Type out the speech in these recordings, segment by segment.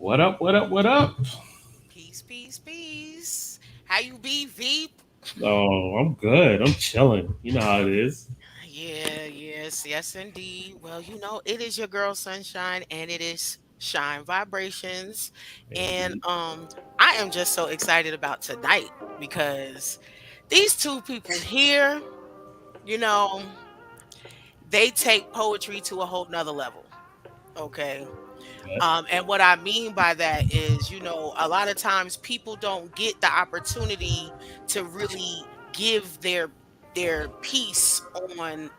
What up? What up? What up? Peace, peace, peace. How you be, Veep? Oh, I'm good. I'm chilling. You know how it is. Yeah, yes, yes, indeed. Well, it is your girl Sunshine, and it is Shine Vibrations, and Indeed. I am just so excited about tonight because these two people here, you know, they take poetry to a whole nother level. Okay. Yeah. And what I mean by that is, a lot of times people don't get the opportunity to really give their piece on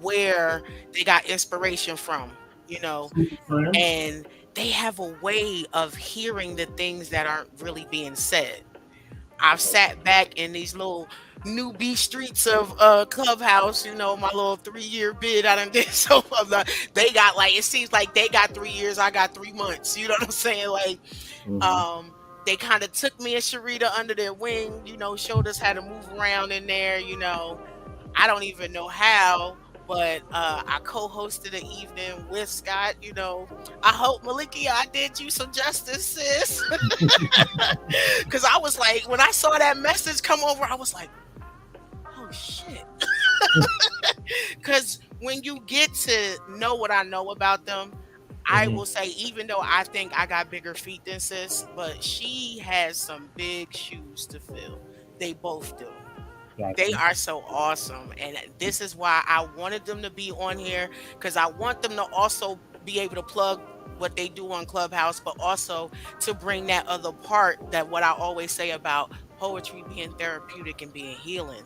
where they got inspiration from, you know, Super friends. and they have a way of hearing the things that aren't really being said. I've sat back in these little newbie streets of Clubhouse, my little 3-year bid I done did. So they got like it seems like they got 3 years, I got 3 months. You know what I'm saying? Like Mm-hmm. um they kind of took me and Sharita under their wing, showed us how to move around in there. I don't even know how, but I co-hosted an evening with Scott. I hope Malikia, I did you some justice, sis. Cause I was like, when I saw that message come over, I was like, oh shit. Cause when you get to know what I know about them, I Mm-hmm. will say, even though I think I got bigger feet than sis, but she has some big shoes to fill. They both do. They Gotcha. are so awesome. And this is why I wanted them to be on here, because I want them to also be able to plug what they do on Clubhouse, but also to bring that other part, that what I always say about poetry being therapeutic and being healing,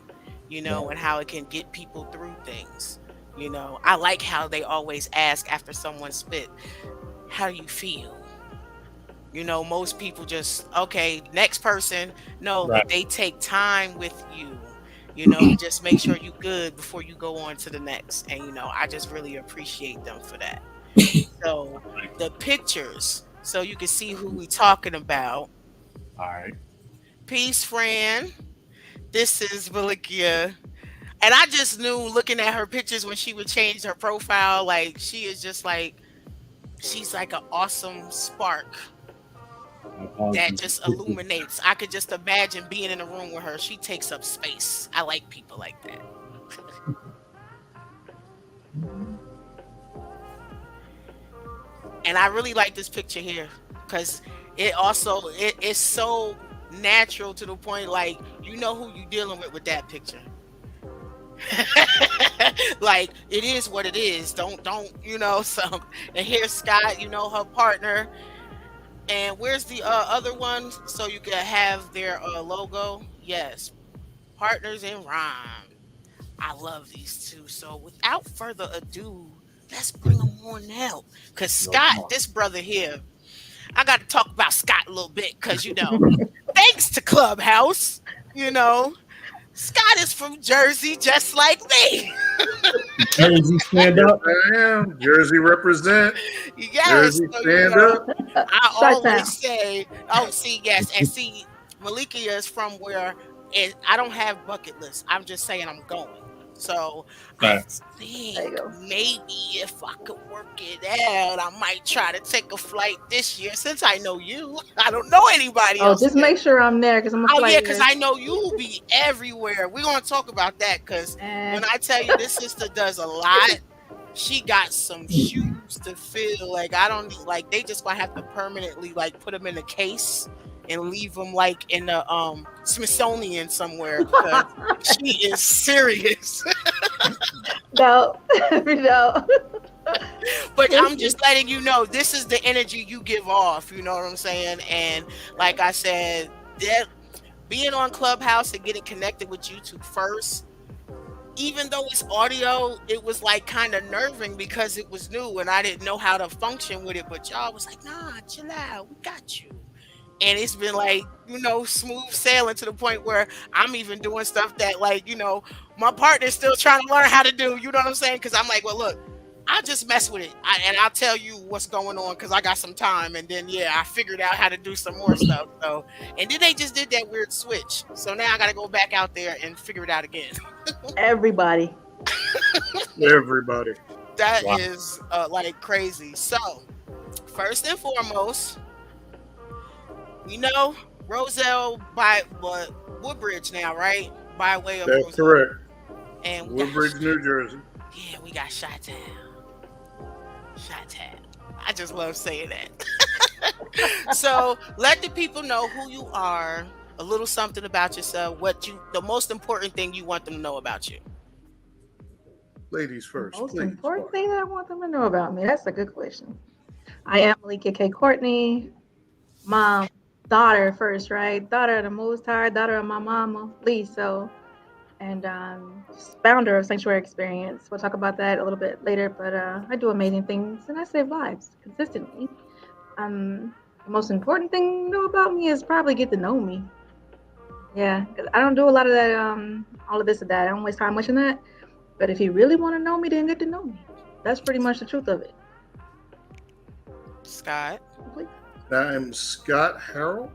Right. and how it can get people through things. I like how they always ask after someone spit, how do you feel? Most people just, okay, next person. No, Right. but they take time with you, to just make sure you good before you go on to the next. And, I just really appreciate them for that. So the pictures, so you can see who we talking about. All right. Peace, friend. This is Malikia. And I just knew looking at her pictures when she would change her profile, like she is just like, she's like an awesome spark My that apologies. just illuminates. I could just imagine being in a room with her. She takes up space. I like people like that. And I really like this picture here because it's so natural to the point, like, who you dealing with that picture. Like, it is what it is. Don't so. And here's Scott, her partner. And where's the other one, so you can have their logo? Yes, Partners in Rhyme. I love these two. So without further ado, let's bring them on now. Cause No Scott, problem. this brother here, I got to talk about Scott a little bit. Cause thanks to Clubhouse, you know, Scott is from Jersey, just like me. Jersey, stand Yes, up. I am. Jersey represent. Yes, Jersey so stand up. I Shut always down. say, oh, see, yes, and see, Malikia is from where, and I don't have bucket lists. I'm just saying I'm going. So I Facts. There think you go. maybe if I could work it out, I might try to take a flight this year. Since I know you, I don't know anybody Oh, else just here. make sure I'm there because I'm a Oh yeah, flight because risk. I know you'll be everywhere. We're gonna talk about that because Eh. when I tell you this sister does a lot, she got some shoes to fill. Like, I don't need, like, they just gonna have to permanently like put them in a case and leave them like in the Smithsonian somewhere because she is serious. No, no. But I'm just letting you know, this is the energy you give off. You know what I'm saying? And like I said, that being on Clubhouse and getting connected with YouTube first, even though it's audio, it was like kind of nerving because it was new and I didn't know how to function with it. But y'all was like, nah, chill out, we got you. And it's been like, smooth sailing to the point where I'm even doing stuff that, like, my partner's still trying to learn how to do. You know what I'm saying? Because I'm like, well, look, I'll just mess with it, and I'll tell you what's going on because I got some time. And then, yeah, I figured out how to do some more stuff. So, and then they just did that weird switch. So now I got to go back out there and figure it out again. Everybody. Everybody. That Wow. is like crazy. So, first and foremost, You know, Roselle by Woodbridge now, right? By way of That's Roselle. correct. And we Woodbridge, got, New Jersey. yeah, we got Shot Town. Shot Town. I just love saying that. So let the people know who you are, a little something about yourself, the most important thing you want them to know about you. Ladies The first, most please. important thing that I want them to know about me. That's a good question. I am Malika K. Courtney, mom, daughter first, right? Daughter of the Most High, daughter of my mama, Lisa, and founder of Sanctuary Experience. We'll talk about that a little bit later, but I do amazing things and I save lives consistently. The most important thing to know about me is probably get to know me. Yeah, 'cause I don't do a lot of that, all of this and that. I don't waste time much in that. But if you really want to know me, then get to know me. That's pretty much the truth of it. Scott. I'm Scott Harrell,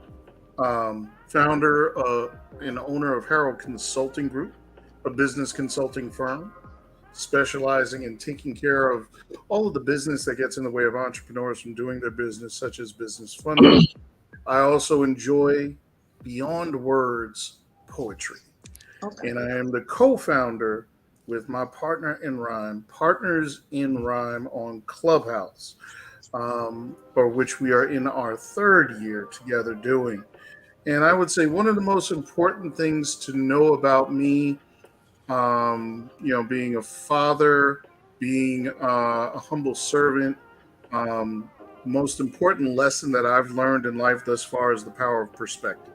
founder and owner of Harrell Consulting Group, a business consulting firm specializing in taking care of all of the business that gets in the way of entrepreneurs from doing their business, such as business funding. I also enjoy, beyond words, poetry. Okay. And I am the co-founder with my partner in rhyme, Partners in Rhyme on Clubhouse, for which we are in our third year together doing. And I would say one of the most important things to know about me, being a father, being a humble servant, most important lesson that I've learned in life thus far is the power of perspective,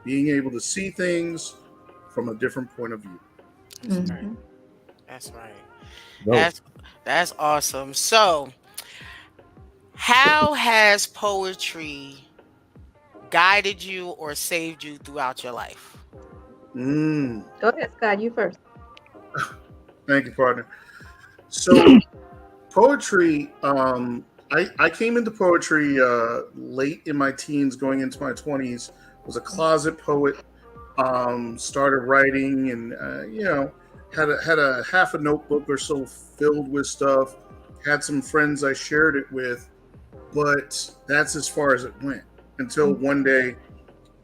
being able to see things from a different point of view. That's right. Mhm. That's right. No. That's awesome. So, how has poetry guided you or saved you throughout your life? Mm, Go ahead, Scott. You first. thank you, partner. So, poetry, I came into poetry late in my teens, going into my 20s, was a closet poet, started writing and, had a half a notebook or so filled with stuff, had some friends I shared it with, but that's as far as it went until one day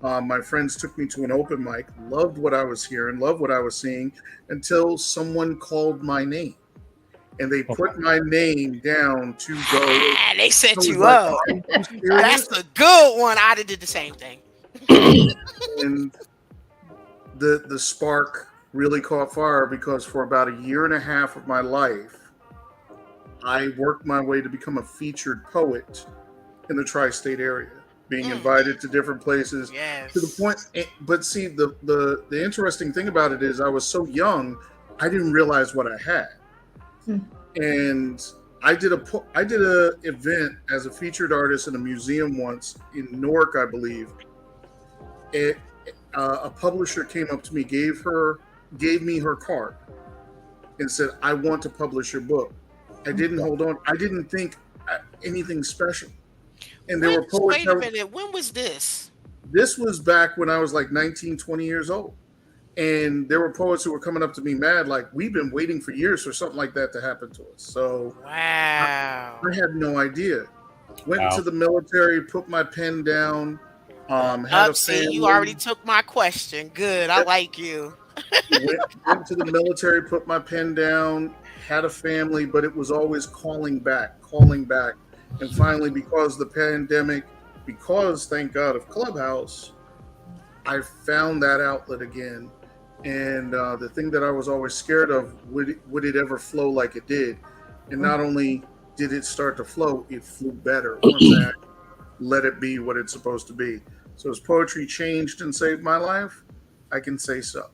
my friends took me to an open mic, loved what I was hearing, loved what I was seeing, until someone called my name. And they put my name down to go. Ah, they I set was you like, up. "Are you That's serious?" a good one. I'd have did the same thing. And the spark really caught fire because for about a year and a half of my life, I worked my way to become a featured poet in the tri-state area, being invited to different places to the Yes. point. But see, the interesting thing about it is I was so young, I didn't realize what I had. And I did a event as a featured artist in a museum once in Newark, I believe. A publisher came up to me, gave me her card, and said, "I want to publish your book." I didn't hold on. I didn't think anything special. And there were poets. Wait a minute. When was this? This was back when I was like 19, 20 years old. And there were poets who were coming up to me mad, like, we've been waiting for years for something like that to happen to us. So Wow. I had no idea. Went into the military, put my pen down, had a See, family. you already took my question. Good. I like you. Went to the military, put my pen down, had a family, but it was always calling back. And finally, because the pandemic, because thank God of Clubhouse, I found that outlet again. And the thing that I was always scared of, would it ever flow like it did? And not only did it start to flow, it flew better once I let it be what it's supposed to be. So has poetry changed and saved my life? I can say so.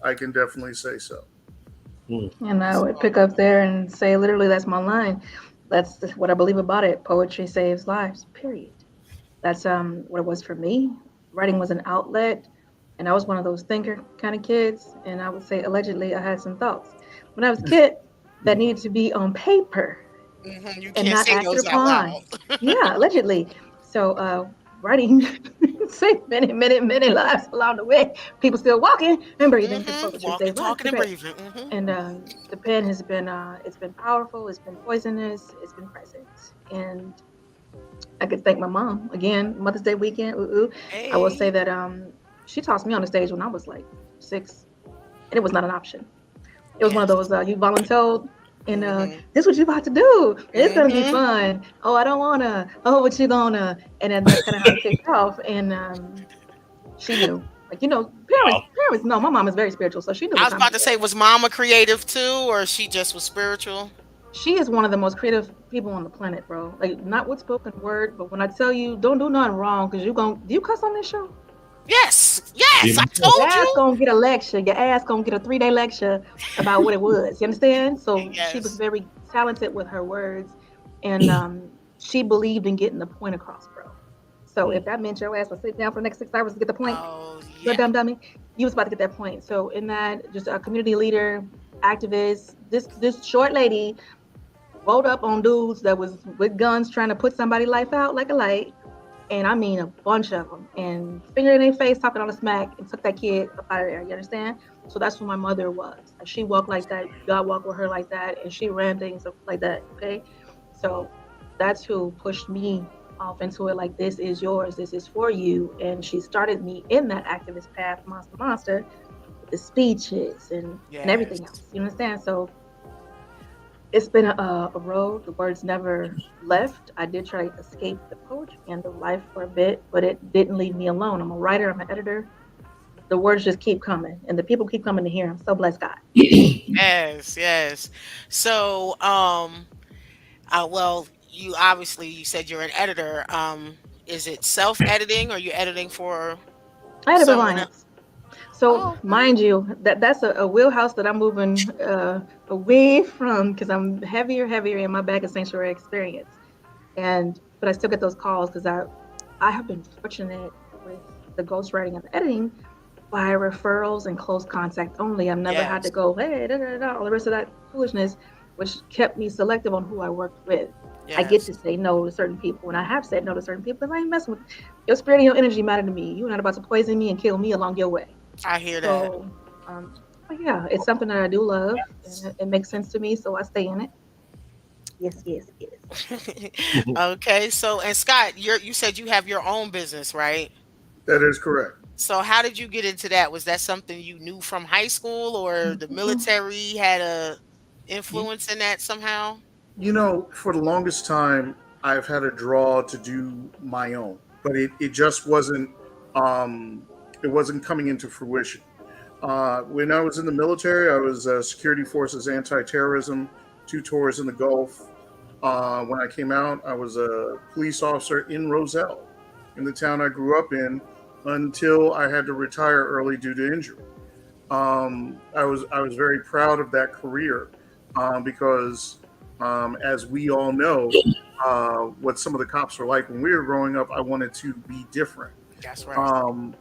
I can definitely say so. And I would pick up there and say, literally, that's my line. That's what I believe about it. Poetry saves lives, period. That's what it was for me. Writing was an outlet, and I was one of those thinker kind of kids. And I would say, allegedly, I had some thoughts when I was a kid that needed to be on paper You and can't not say acted those out upon. loud. Yeah, allegedly. So writing saved many lives along the way. People still walking and breathing because poetry Walking, saves lives. talking, and breathing. And the pen has been it's been powerful, it's been poisonous, it's been present. And I could thank my mom again. Mother's Day weekend. I will say Hey. that she tossed me on the stage when I was like 6, and it was not an option. It was one of Yes. those you volunteered, and Mhm. this what you about to do. And it's gonna be Mhm. fun. Oh, I don't wanna. Oh, what you gonna? And then that's kind of how it kicked off. And she knew, like parents know. My mom is very spiritual, so she knew I what was time about it to was. say, was Mama creative too, or she just was spiritual? She is one of the most creative people on the planet, bro. Like not with spoken word, but when I tell you, don't do nothing wrong, because you gon' do you cuss on this show? Yes. Yes. I Your told ass you. gonna get a lecture. Your ass gonna get a 3-day lecture about what it was. You understand? So she was Yes. very talented with her words, and she believed in getting the point across, bro. So if that meant your ass was sitting down for the next 6 hours to get the point, Oh you're a yeah. dumb dummy. You was about to get that point. So in that, just a community leader, activist. This short lady rolled up on dudes that was with guns trying to put somebody's life out like a light, and I mean a bunch of them, and finger in their face, talking on the smack, and took that kid up out of there. You understand? So that's who my mother was. Like, she walked like that. God walked with her like that, and she ran things up like that. Okay, so that's who pushed me off into it. Like, this is yours. This is for you. And she started me in that activist path, monster, with the speeches and everything Yes. else. You understand? So it's been a road. The words never left. I did try to escape the poetry and the life for a bit, but it didn't leave me alone. I'm a writer, I'm an editor. The words just keep coming, and the people keep coming to hear. I'm so blessed, God. Yes. Yes. So, well, you said you're an editor. Is it self-editing or you editing for I edit for someone else? clients. So, Oh, okay. mind you, that's a wheelhouse that I'm moving away from, because I'm heavier in my back and sanctuary experience. But I still get those calls because I have been fortunate with the ghostwriting and the editing by referrals and close contact only. I've never had to Yes. go, hey, da, da, da, all the rest of that foolishness, which kept me selective on who I worked with. I get Yes. to say no to certain people, and I have said no to certain people because I ain't messing with your spirit and your energy matter to me. You're not about to poison me and kill me along your way. I hear that. So, but yeah, it's something that I do love, and it makes sense to me, so I stay in it. Yes, yes, yes. Okay. So, and Scott, you said you have your own business, right? That is correct. So how did you get into that? Was that something you knew from high school or the military had a You, influence in that somehow? for the longest time, I've had a draw to do my own, but it just um, wasn't coming into fruition. When I was in the military, I was security forces anti-terrorism, 2 tours in the Gulf. When I came out, I was a police officer in Roselle, in the town I grew up in, until I had to retire early due to injury. I was very proud of that career because, as we all know, what some of the cops were like when we were growing up. I wanted to be different. That's right. Um,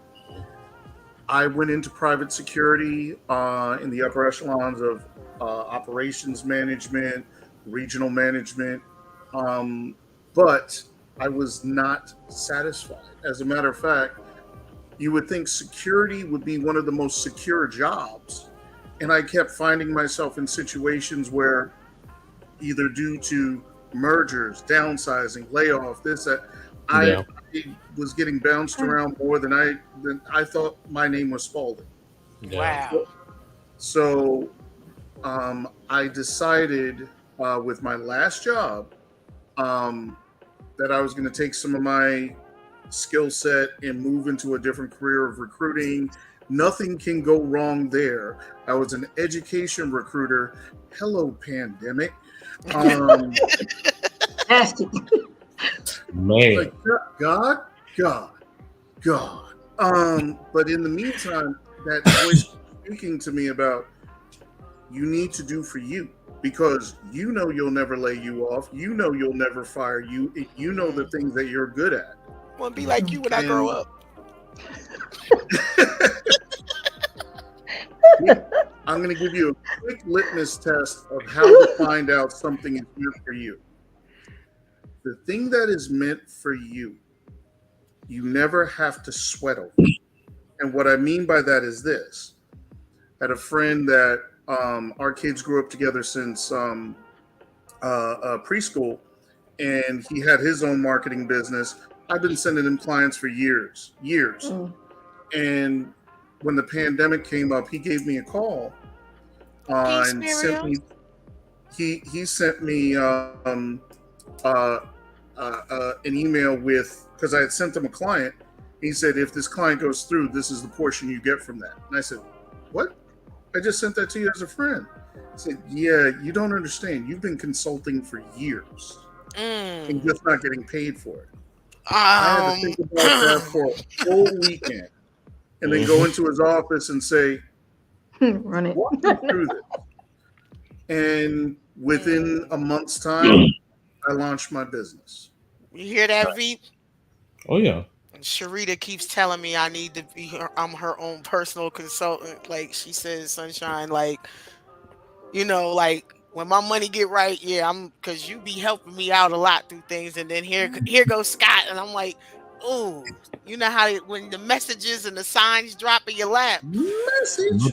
I went into private security in the upper echelons of operations management, regional management, um, but I was not satisfied. As a matter of fact, you would think security would be one of the most secure jobs. And I kept finding myself in situations where, either due to mergers, downsizing, layoff, this, that, I, Yeah. I was getting bounced Okay. around more than I thought my name was Spalding. Yeah. Wow. So I decided with my last job um, that I was going to take some of my skill set and move into a different career of recruiting. Nothing can go wrong there. I was an education recruiter. Hello, pandemic. Um, Nasty. Man. like God, God, God. But in the meantime, that voice speaking to me about, you need to do for you, because you'll never lay you off. You'll never fire you. You know the Mhm. things that you're good at. Want to be like you when I grow And up. I'm going to give you a quick litmus test of how to find out something is meant for you. The thing that is meant for you, you never have to sweat over. And what I mean by that is this. I had a friend that our kids grew up together since preschool. and he had his own marketing business. I've been sending him clients for years. And when the pandemic came up, he gave me a call and sent me. He sent me an email with, because I had sent him a client. He said, if this client goes through, this is the portion you get from that. And I said, what? I just sent that to you as a friend. I said, yeah, you don't understand. You've been consulting for years and just not getting paid for it. I had to think about that for a whole weekend and then go into his office and say, run it. walk me through this. And within a month's time, I launched my business. You hear that, V? Oh, yeah. Sharita keeps telling me I need to be I'm her own personal consultant. Like she says, Sunshine, like, you know, like when my money get right, yeah, because you be helping me out a lot through things. And then here goes Scott. And I'm like, ooh, you know how when the messages and the signs drop in your lap. Message.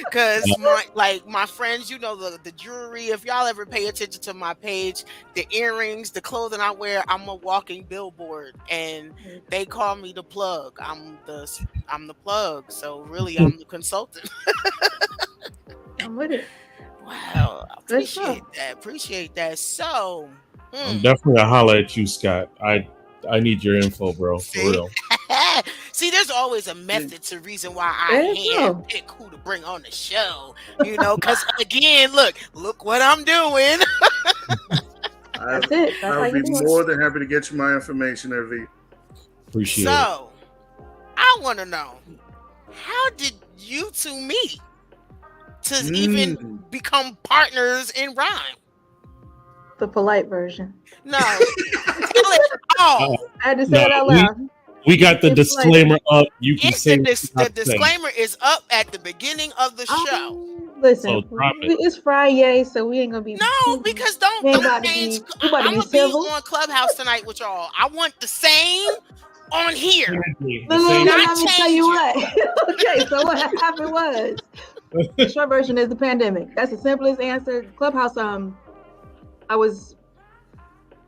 Because my friends, you know, the jewelry, if y'all ever pay attention to my page, the earrings, the clothing I wear, I'm a walking billboard, and they call me the plug. I'm the plug. So really, I'm the consultant. I'm with it. Wow, appreciate that. So I'm definitely a holler at you, Scott. I need your info, bro. For real. See, there's always a method to reason why I pick who to bring on the show. You know, because again, look what I'm doing. That's it. I'll be more than happy to get you my information, Evie. Appreciate it. So, I want to know, how did you two meet to even become partners in rhyme? The polite version. No. I had to say it out loud. We got the disclaimer up. You can say the disclaimer is up at the beginning of the show. Listen, it's Friday, so we ain't gonna be. No, because don't change. I'm gonna be on Clubhouse tonight with y'all. I want the same on here. Let me tell you what. Okay, so what happened was the short version is the pandemic. That's the simplest answer. Clubhouse. I was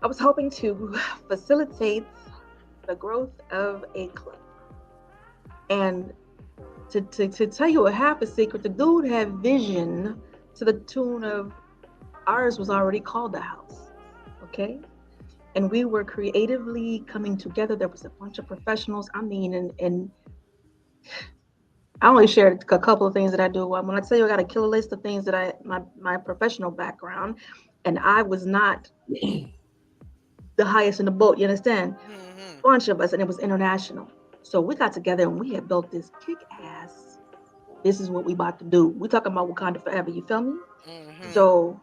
hoping to facilitate the growth of a club, and to tell you a half a secret, the dude had vision to the tune of ours was already called the house, okay, and we were creatively coming together. There was a bunch of professionals. I mean, and I only shared a couple of things that I do. When I tell you I got a killer list of things that my professional background, and I was not the highest in the boat, you understand? Bunch of us, and it was international. So we got together and we had built this kick-ass, this is what we about to do. We talking about Wakanda forever, you feel me? So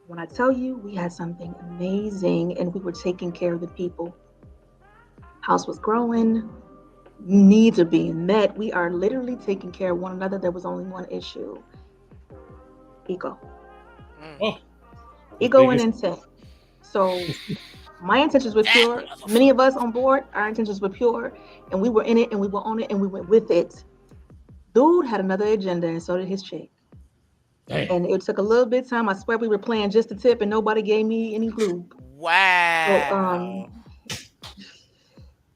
when I tell you we had something amazing and we were taking care of the people, house was growing, needs are being met. We are literally taking care of one another. There was only one issue: ego. Ego and intent. So my intentions were pure. Many of us on board, our intentions were pure, and we were in it and we were on it and we went with it. Dude had another agenda, and so did his chick. Dang. And it took a little bit of time. I swear we were playing just a tip and nobody gave me any clue. Wow. So,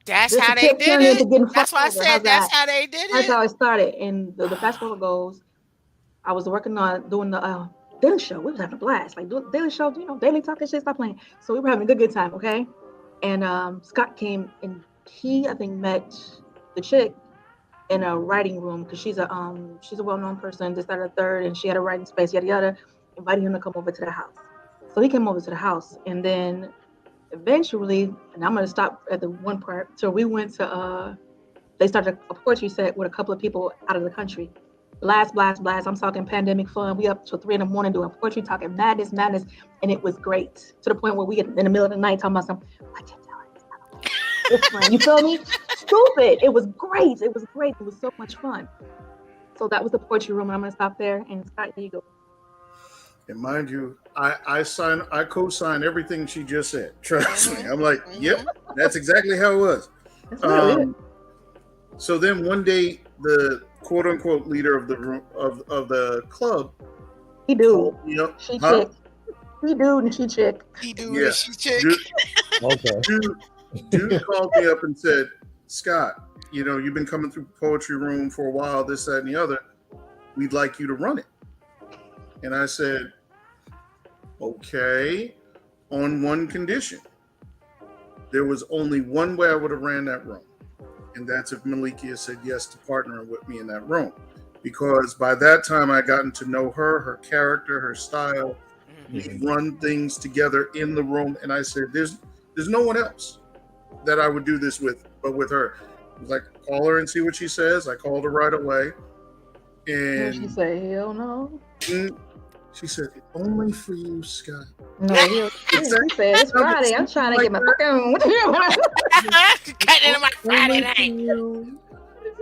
that's how they did it. That's why I said that's how they did it. That's how it started. And the fast forward goes, I was working on doing the Daily Show. We was having a blast. Like Daily Show, you know, daily talking shit, stop playing. So we were having a good time, okay? And Scott came and he, I think, met the chick in a writing room because she's a well-known person, this, that, or third, and she had a writing space, yada yada, invited him to come over to the house. So he came over to the house, and then eventually, and I'm gonna stop at the one part. So we went to they started a poetry set with a couple of people out of the country. Blast. I'm talking pandemic fun. We up till 3 a.m. doing poetry, talking madness, and it was great. To the point where we get in the middle of the night talking about something. I can't tell it. You feel me? Stupid. It was great. It was so much fun. So that was the poetry room, and I'm gonna stop there. And Scott, here you go. And mind you, I co-sign everything she just said. Trust me. I'm like, yep, that's exactly how it was. So then one day, the quote unquote leader of the room of the club, he do. You know, she He dude and she chick. He do Yeah. this, she chick. Okay. Dude called me up and said, Scott, you've been coming through poetry room for a while, this, that, and the other. We'd like you to run it. And I said, okay, on one condition. There was only one way I would have ran that room. And that's if Malikia said yes to partnering with me in that room. Because by that time I gotten to know her character, her style. We run things together in the room. And I said, there's no one else that I would do this with, but with her. I was like, call her and see what she says. I called her right away. And she said, hell no. She said, only for you, Scott. No, she said, it's Friday. I'm trying to get my fucking Cutting into my Friday night.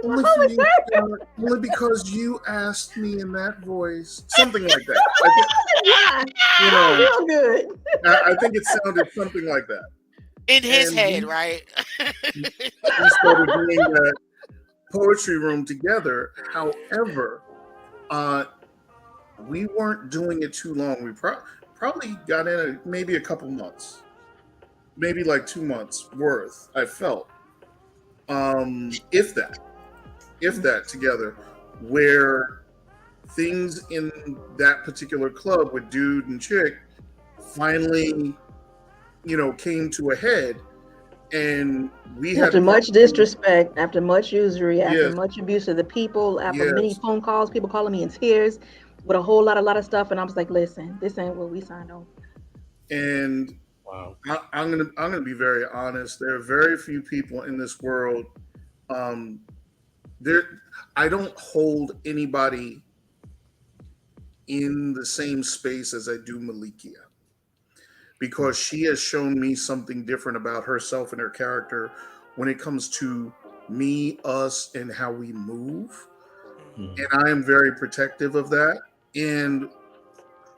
Only for you, Scott. Only because you asked me in that voice. Something like that. Real good. I think it sounded something like that. In his head, right? We started doing that poetry room together. However, we weren't doing it too long. We probably got in maybe a couple months, maybe like 2 months worth. I felt, if that together, where things in that particular club with dude and chick finally, came to a head. And we after much disrespect, after much usury, after much abuse of the people, after many phone calls, people calling me in tears with a whole lot of stuff, and I was like, "Listen, this ain't what we signed on." And wow, I'm gonna be very honest. There are very few people in this world. I don't hold anybody in the same space as I do Malikia. Because she has shown me something different about herself and her character when it comes to me, us, and how we move. And I am very protective of that. And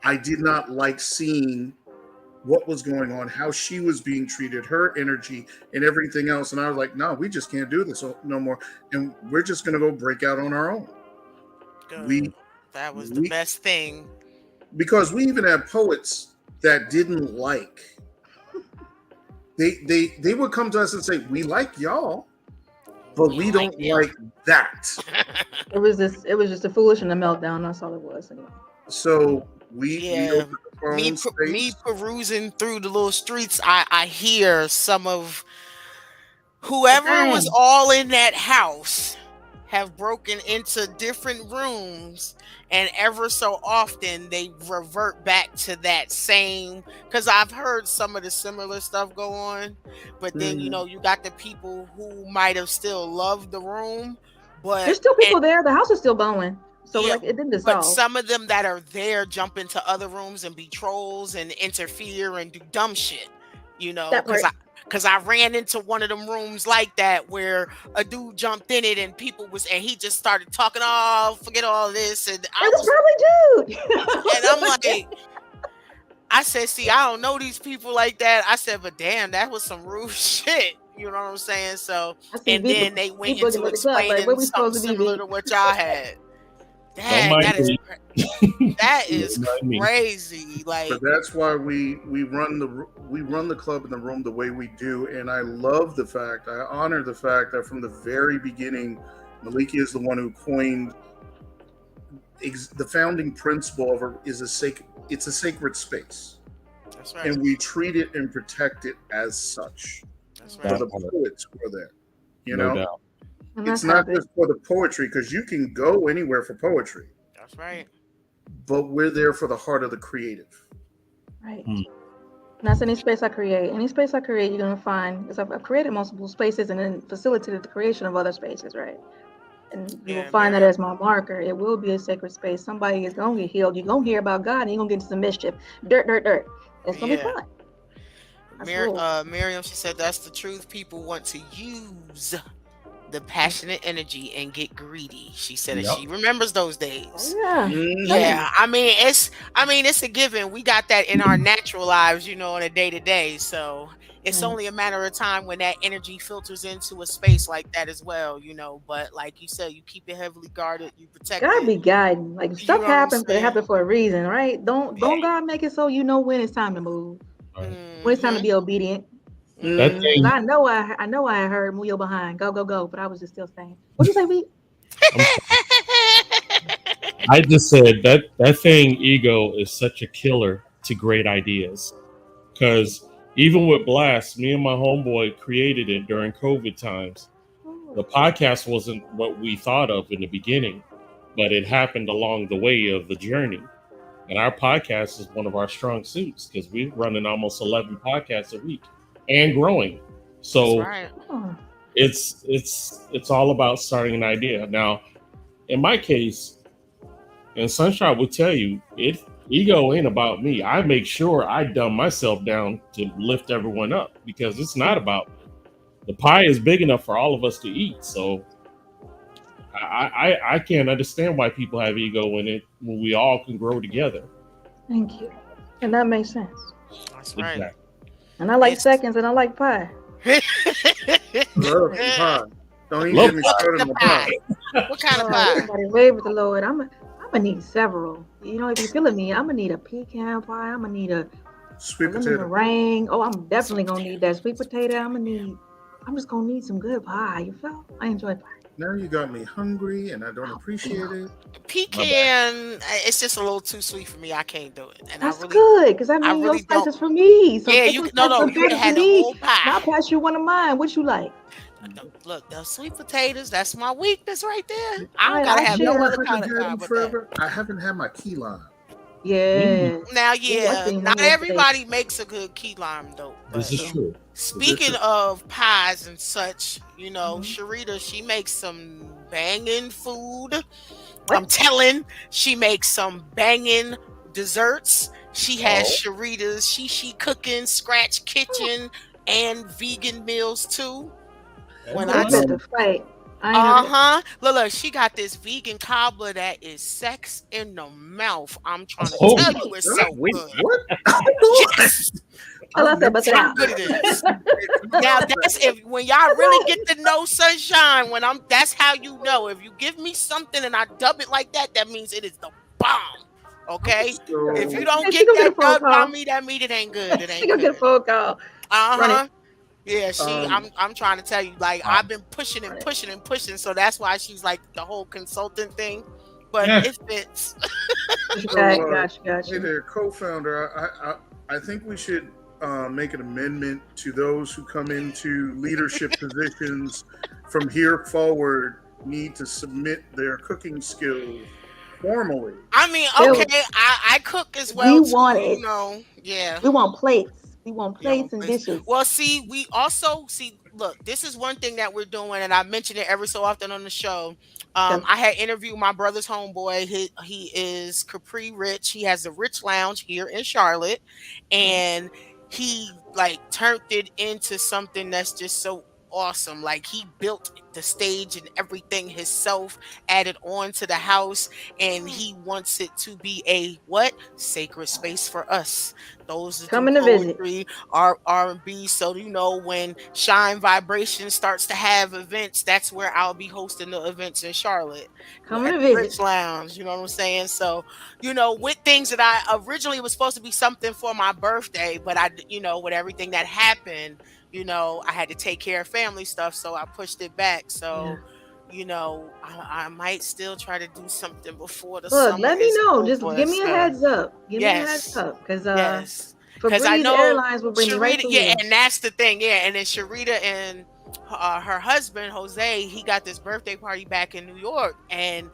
I did not like seeing what was going on, how she was being treated, her energy, and everything else. And I was like, no, we just can't do this no more. And we're just going to go break out on our own. That was the best thing. Because we even have poets that didn't like. They would come to us and say, we like y'all, but we don't like that. It was just a foolish and a meltdown. That's all it was. So me perusing through the little streets, I hear some of whoever was all in that house have broken into different rooms, and ever so often they revert back to that same, because I've heard some of the similar stuff go on, but then you got the people who might have still loved the room, but there's still people there. The house is still going, so it didn't dissolve. But some of them that are there jump into other rooms and be trolls and interfere and do dumb shit, because I ran into one of them rooms like that where a dude jumped in it and he just started talking, oh, forget all this. And I was probably dude. And I'm like, I said, see, I don't know these people like that. I said, but damn, that was some rude shit. You know what I'm saying? So, and then they went into explaining something similar to what y'all had. That is crazy. Like, but that's why we run the club in the room the way we do, and I love the fact, I honor the fact that from the very beginning, Malikia is the one who coined the founding principle of it's a sacred space. That's right. And we treat it and protect it as such. That's right. For the poets who are there, No doubt. It's not just for the poetry, because you can go anywhere for poetry. That's right. But we're there for the heart of the creative. Right. And that's any space I create. Any space I create, you're going to find, because I've created multiple spaces and then facilitated the creation of other spaces, right? And you will find that as my marker. It will be a sacred space. Somebody is going to get healed. You're going to hear about God and you're going to get into some mischief. Dirt. It's going to be fun. Miriam, she said that's the truth. People want to use the passionate energy and get greedy. She said that she remembers those days. Yeah. I mean, it's a given. We got that in our natural lives, on a day to day. So it's Right. only a matter of time when that energy filters into a space like that as well, but like you said, you keep it heavily guarded, you protect God it. be guiding. Like You stuff know what I'm happens, but it saying? happens for a reason, right? Don't Yeah. God make it so you know when it's time to move, Right. when it's time to Mm-hmm. be obedient. That Mm-hmm. Cause thing, I know I heard move your behind, go go go, but I was just still saying, what'd you say, V? I'm sorry. I just said that thing ego is such a killer to great ideas. Because even with Blast, me and my homeboy created it during COVID times. The Oh, podcast wasn't what we thought of in the beginning, but it happened along the way of the journey. And our podcast is one of our strong suits because we're running almost 11 podcasts a week and growing. That's So right. oh, it's all about starting an idea. Now, in my case, and Sunshine will tell you, ego ain't about me. I make sure I dumb myself down to lift everyone up because it's not about me. The pie is big enough for all of us to eat. So I can't understand why people have ego in it when we all can grow together. thank you. And that makes sense. That's right. Exactly. And I like It's seconds and I like pie. Love the pie. Don't even Love get me What's started the on the pie? pie. What kind of Oh, pie? everybody wave with the Lord. I'm gonna need several. You know, if you're feeling me, I'm gonna need a pecan pie. I'm gonna need a Sweet lemon potato. meringue. Oh, I'm definitely gonna need that sweet potato. I'm just gonna need some good pie. You feel? I enjoy pie. Now you got me hungry, and I don't Oh, appreciate it. Pecan, it's just a little too sweet for me. I can't do it, and that's good, because I I mean your really slice don't. is for me. So Yeah, take you them can. No, slices no, and you pass can it to have the me, whole and I'll pie. pass you one of mine. What you like? Look, those sweet potatoes. That's my weakness right there. I All don't right, gotta I'll have You know no what share. other I kind haven't of had pie in but that. forever? I haven't had my key lime. Yeah. Now, Ooh, I yeah, seen one not yesterday. everybody makes a good key lime though. This But is True. true. speaking of pies and such, Mhm. Sharita, she makes some banging food. I'm What? telling, she makes some banging desserts. She has Oh, Sharita's she cooking scratch kitchen and vegan meals too. When oh, Oh, I we t- fit to wow. fight. I ain't know that. uh-huh. Look, she got this vegan cobbler that is sex in the mouth. I'm trying to Oh, tell you it's What? so Wait, good. what? Hold on. Yes. Tell I've us never about That's how that. good it is. come Now around that. that's if when y'all really get to know Sunshine, that's how you know. If you give me something and I dub it like that, that means it is the bomb. Okay? If you So, don't Hey, she get gonna get a that phone dub by call. me, that mean it ain't good. It She ain't gonna get a good. phone call. Run it. Uh-huh. Yeah, um, I'm trying to tell you, like wow. I've been pushing and Run it. pushing and pushing, so that's why she's like the whole consultant thing. But Yeah. it fits. Push it so back. Got you. Got hey you. there, co-founder. I think we should make an amendment to those who come into leadership positions from here forward need to submit their cooking skills formally. I mean, There okay, we I cook as we well too, want it. yeah. We want plates. We want Yeah, well, plates and dishes. well, see, we also see. Look, this is one thing that we're doing, and I mention it every so often on the show. Okay. I had interviewed my brother's homeboy. He is Capri Rich. He has the Rich Lounge here in Charlotte, Okay. and he like turned it into something that's just so awesome. Like he built the stage and everything himself, added on to the house, and he wants it to be a what sacred space for us, those that do Coming to visit. poetry, R&B. So when Shine Vibration starts to have events, that's where I'll be hosting the events in Charlotte Coming at to the visit. Rich Lounge. You know what I'm saying? So with things that I originally was supposed to be something for my birthday, but with everything that happened, I had to take care of family stuff, so I pushed it back. So. Yeah. I might still try to do something before the Look, summer let me is know. Just over. give me a So heads up. Give me a heads yes, up. Because yes. Because I Febreze know Airlines will bring me right Sharita, to yeah, you. and that's the thing, yeah. And then Sharita and her husband Jose, he got this birthday party back in New York, and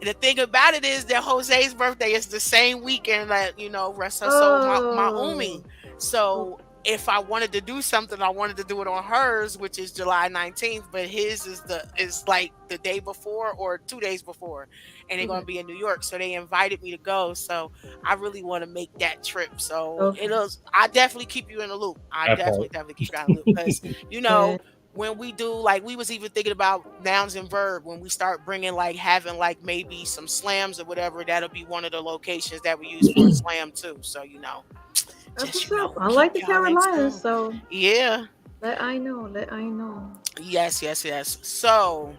the thing about it is that Jose's birthday is the same weekend that rest her soul, my Oh. Umi. So if I wanted to do something, I wanted to do it on hers, which is July 19th, but his is like the day before or 2 days before, and they're Okay. gonna be in New York. So they invited me to go. So I really want to make that trip. So Okay. I definitely keep you in the loop. I That definitely part. keep you in the loop because Yeah. when we do, like, we was even thinking about nouns and verb when we start bringing like having like maybe some slams or whatever, that'll be one of the locations that we use for a slam too. So That's Just, what's up. I like the keep y'all in Carolinas, tune. so Yeah. let I know. Let I know. Yes. So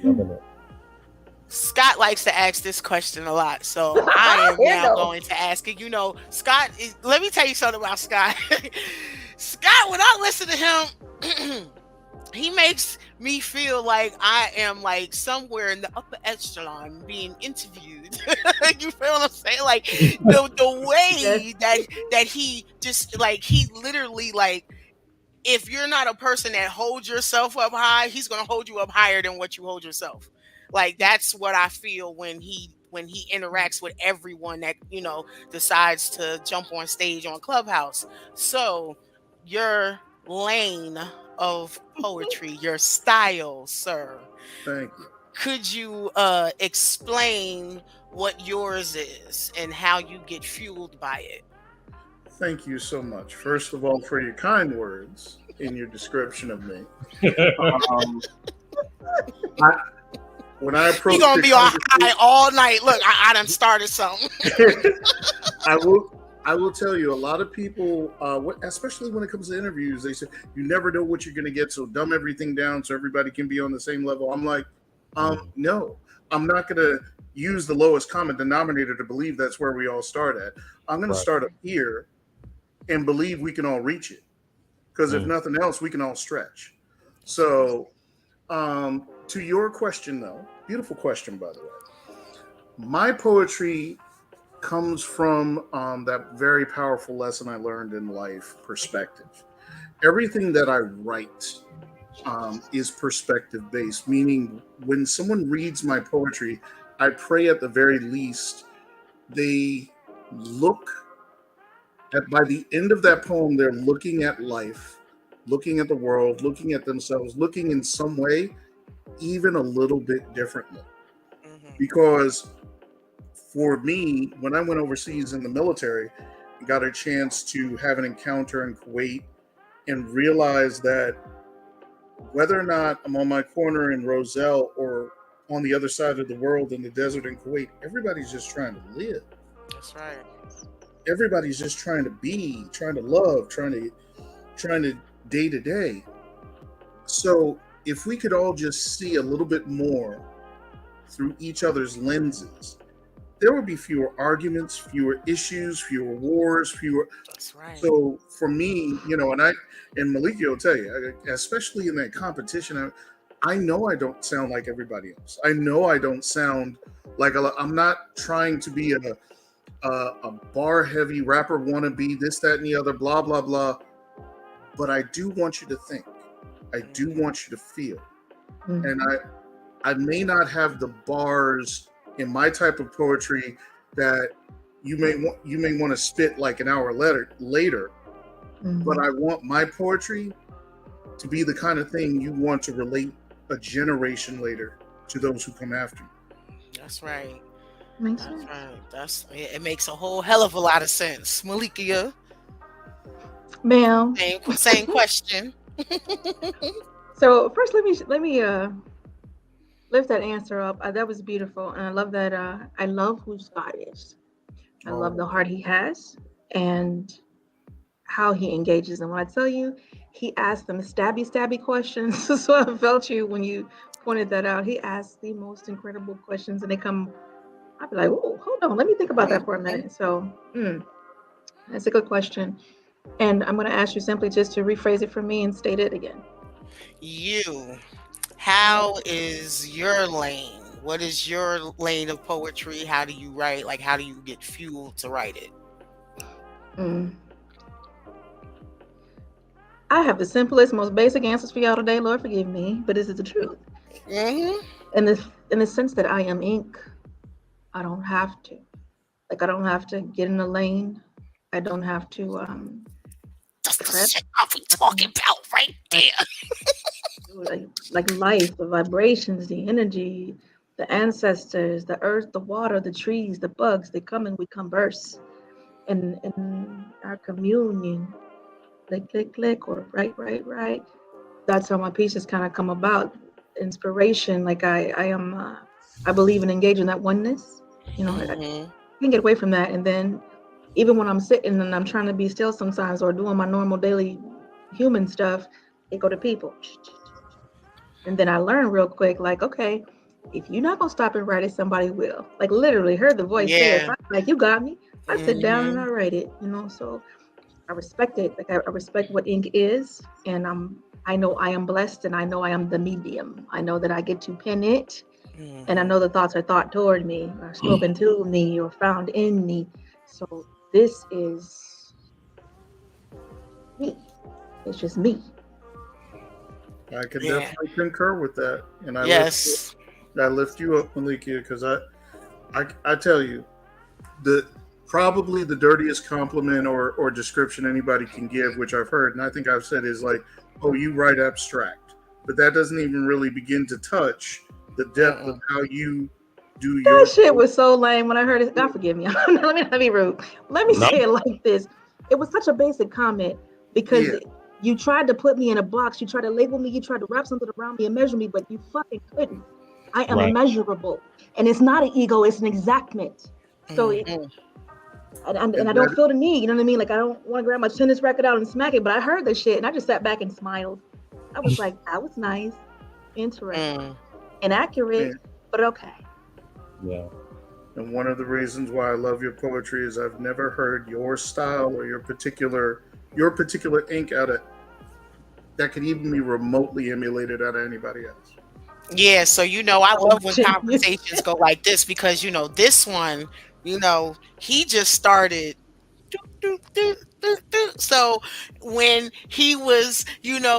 Loving it. Scott likes to ask this question a lot, so I am Here now go. going to ask it. Scott. Let me tell you something about Scott. Scott, when I listen to him, he makes me feel like I am like somewhere in the upper echelon being interviewed. You feel what I'm saying? Like the Yes. way that he just like he literally like if you're not a person that holds yourself up high, he's gonna hold you up higher than what you hold yourself. Like that's what I feel when he interacts with everyone that decides to jump on stage on Clubhouse. So your lane of poetry, your style, sir. Thank you. Could you explain what yours is and how you get fueled by it? Thank you so much. First of all, for your kind words in your description of me. Um, I, when I You approach gonna the be on high conversation, all night. Look, I done started something. I will tell you, a lot of people, especially when it comes to interviews, they say you never know what you're going to get, so dumb everything down so everybody can be on the same level. I'm like, no, I'm not going to use the lowest common denominator to believe that's where we all start at. I'm going to start up here and believe we can all reach it, because if nothing else, we can all stretch. So, to your question, though, beautiful question, by the way. My poetry comes from that very powerful lesson I learned in life, perspective. Everything that I write is perspective based, meaning when someone reads my poetry, I pray at the very least they look at, by the end of that poem, they're looking at life, looking at the world, looking at themselves, looking in some way, even a little bit differently. Because for me, when I went overseas in the military, I got a chance to have an encounter in Kuwait and realize that whether or not I'm on my corner in Roselle or on the other side of the world in the desert in Kuwait, everybody's just trying to live. That's right. Everybody's just trying to be, trying to love, trying to day to day. So if we could all just see a little bit more through each other's lenses, there would be fewer arguments, fewer issues, fewer wars, fewer. That's right. So for me, and Maliki will tell you, especially in that competition, I know I don't sound like everybody else. I know I don't sound like I'm not trying to be a bar heavy rapper wannabe, this, that, and the other, blah, blah, blah. But I do want you to think. I do want you to feel. And I may not have the bars in my type of poetry that you may want to spit like an hour later, but I want my poetry to be the kind of thing you want to relate a generation later to those who come after you. That's right. Makes That's sense. right. It makes a whole hell of a lot of sense. Malikia, Ma'am. same question. So first, let me lift that answer up. That was beautiful, and I love that. I love who Scott is. I love the heart he has and how he engages. And when I tell you, he asked them stabby questions. So I felt you when you pointed that out. He asked the most incredible questions, and they come. I'd be like, oh, hold on, let me think about that for a minute. So that's a good question. And I'm going to ask you simply just to rephrase it for me and state it again. How is your lane? What is your lane of poetry? How do you write? Like, how do you get fuel to write it? I have the simplest, most basic answers for y'all today. Lord forgive me, but this is the truth. In the sense that I am ink, I don't have to. Like, I don't have to get in the lane. I don't have to. That's the shit we talking about right there. like life, the vibrations, the energy, the ancestors, the earth, the water, the trees, the bugs, they come and we converse in our communion. Click, or right. That's how my pieces kind of come about. Inspiration, like I believe in engaging that oneness. I can't get away from that. And then even when I'm sitting and I'm trying to be still sometimes or doing my normal daily human stuff, it go to people. And then I learn real quick, like, okay, if you're not gonna stop and write it, somebody will. Like literally heard the voice say it. Yeah. Like, you got me. I sit down and I Mhm. write it, so I respect it. Like I respect what ink is, and I know I am blessed, and I know I am the medium. I know that I get to pen it, and I Mhm. know the thoughts are thought toward me, or spoken to me, or found in me. So this is me. It's just me. I can Yeah. definitely concur with that, and Yes. I lift you up, Malikia, because I tell you, the probably the dirtiest compliment or description anybody can give, which I've heard, and I think I've said, is like, "Oh, you write abstract," but that doesn't even really begin to touch the depth of Mm-mm. how you do That your. shit was so lame when I heard it. God forgive me. Let me not be rude. Let me No, say it like this. It was such a basic comment because Yeah, you tried to put me in a box. You tried to label me. You tried to wrap something around me and measure me, but you fucking couldn't. I am right. measurable. And it's not an ego, it's an exactment. So Mhm. and and I don't that feel the need, you know what I mean? Like I don't want to grab my tennis racket out and smack it, but I heard this shit and I just sat back and smiled. I was like, that was nice, interesting, Mm. inaccurate, and, but okay. Yeah. and one of the reasons why I love your poetry is I've never heard your style or your particular ink out of that could even be remotely emulated out of anybody else. Yeah, so I Oh, love when conversations go like this because this one, he just started. Doot, doot, doot, doot, doot. So when he was,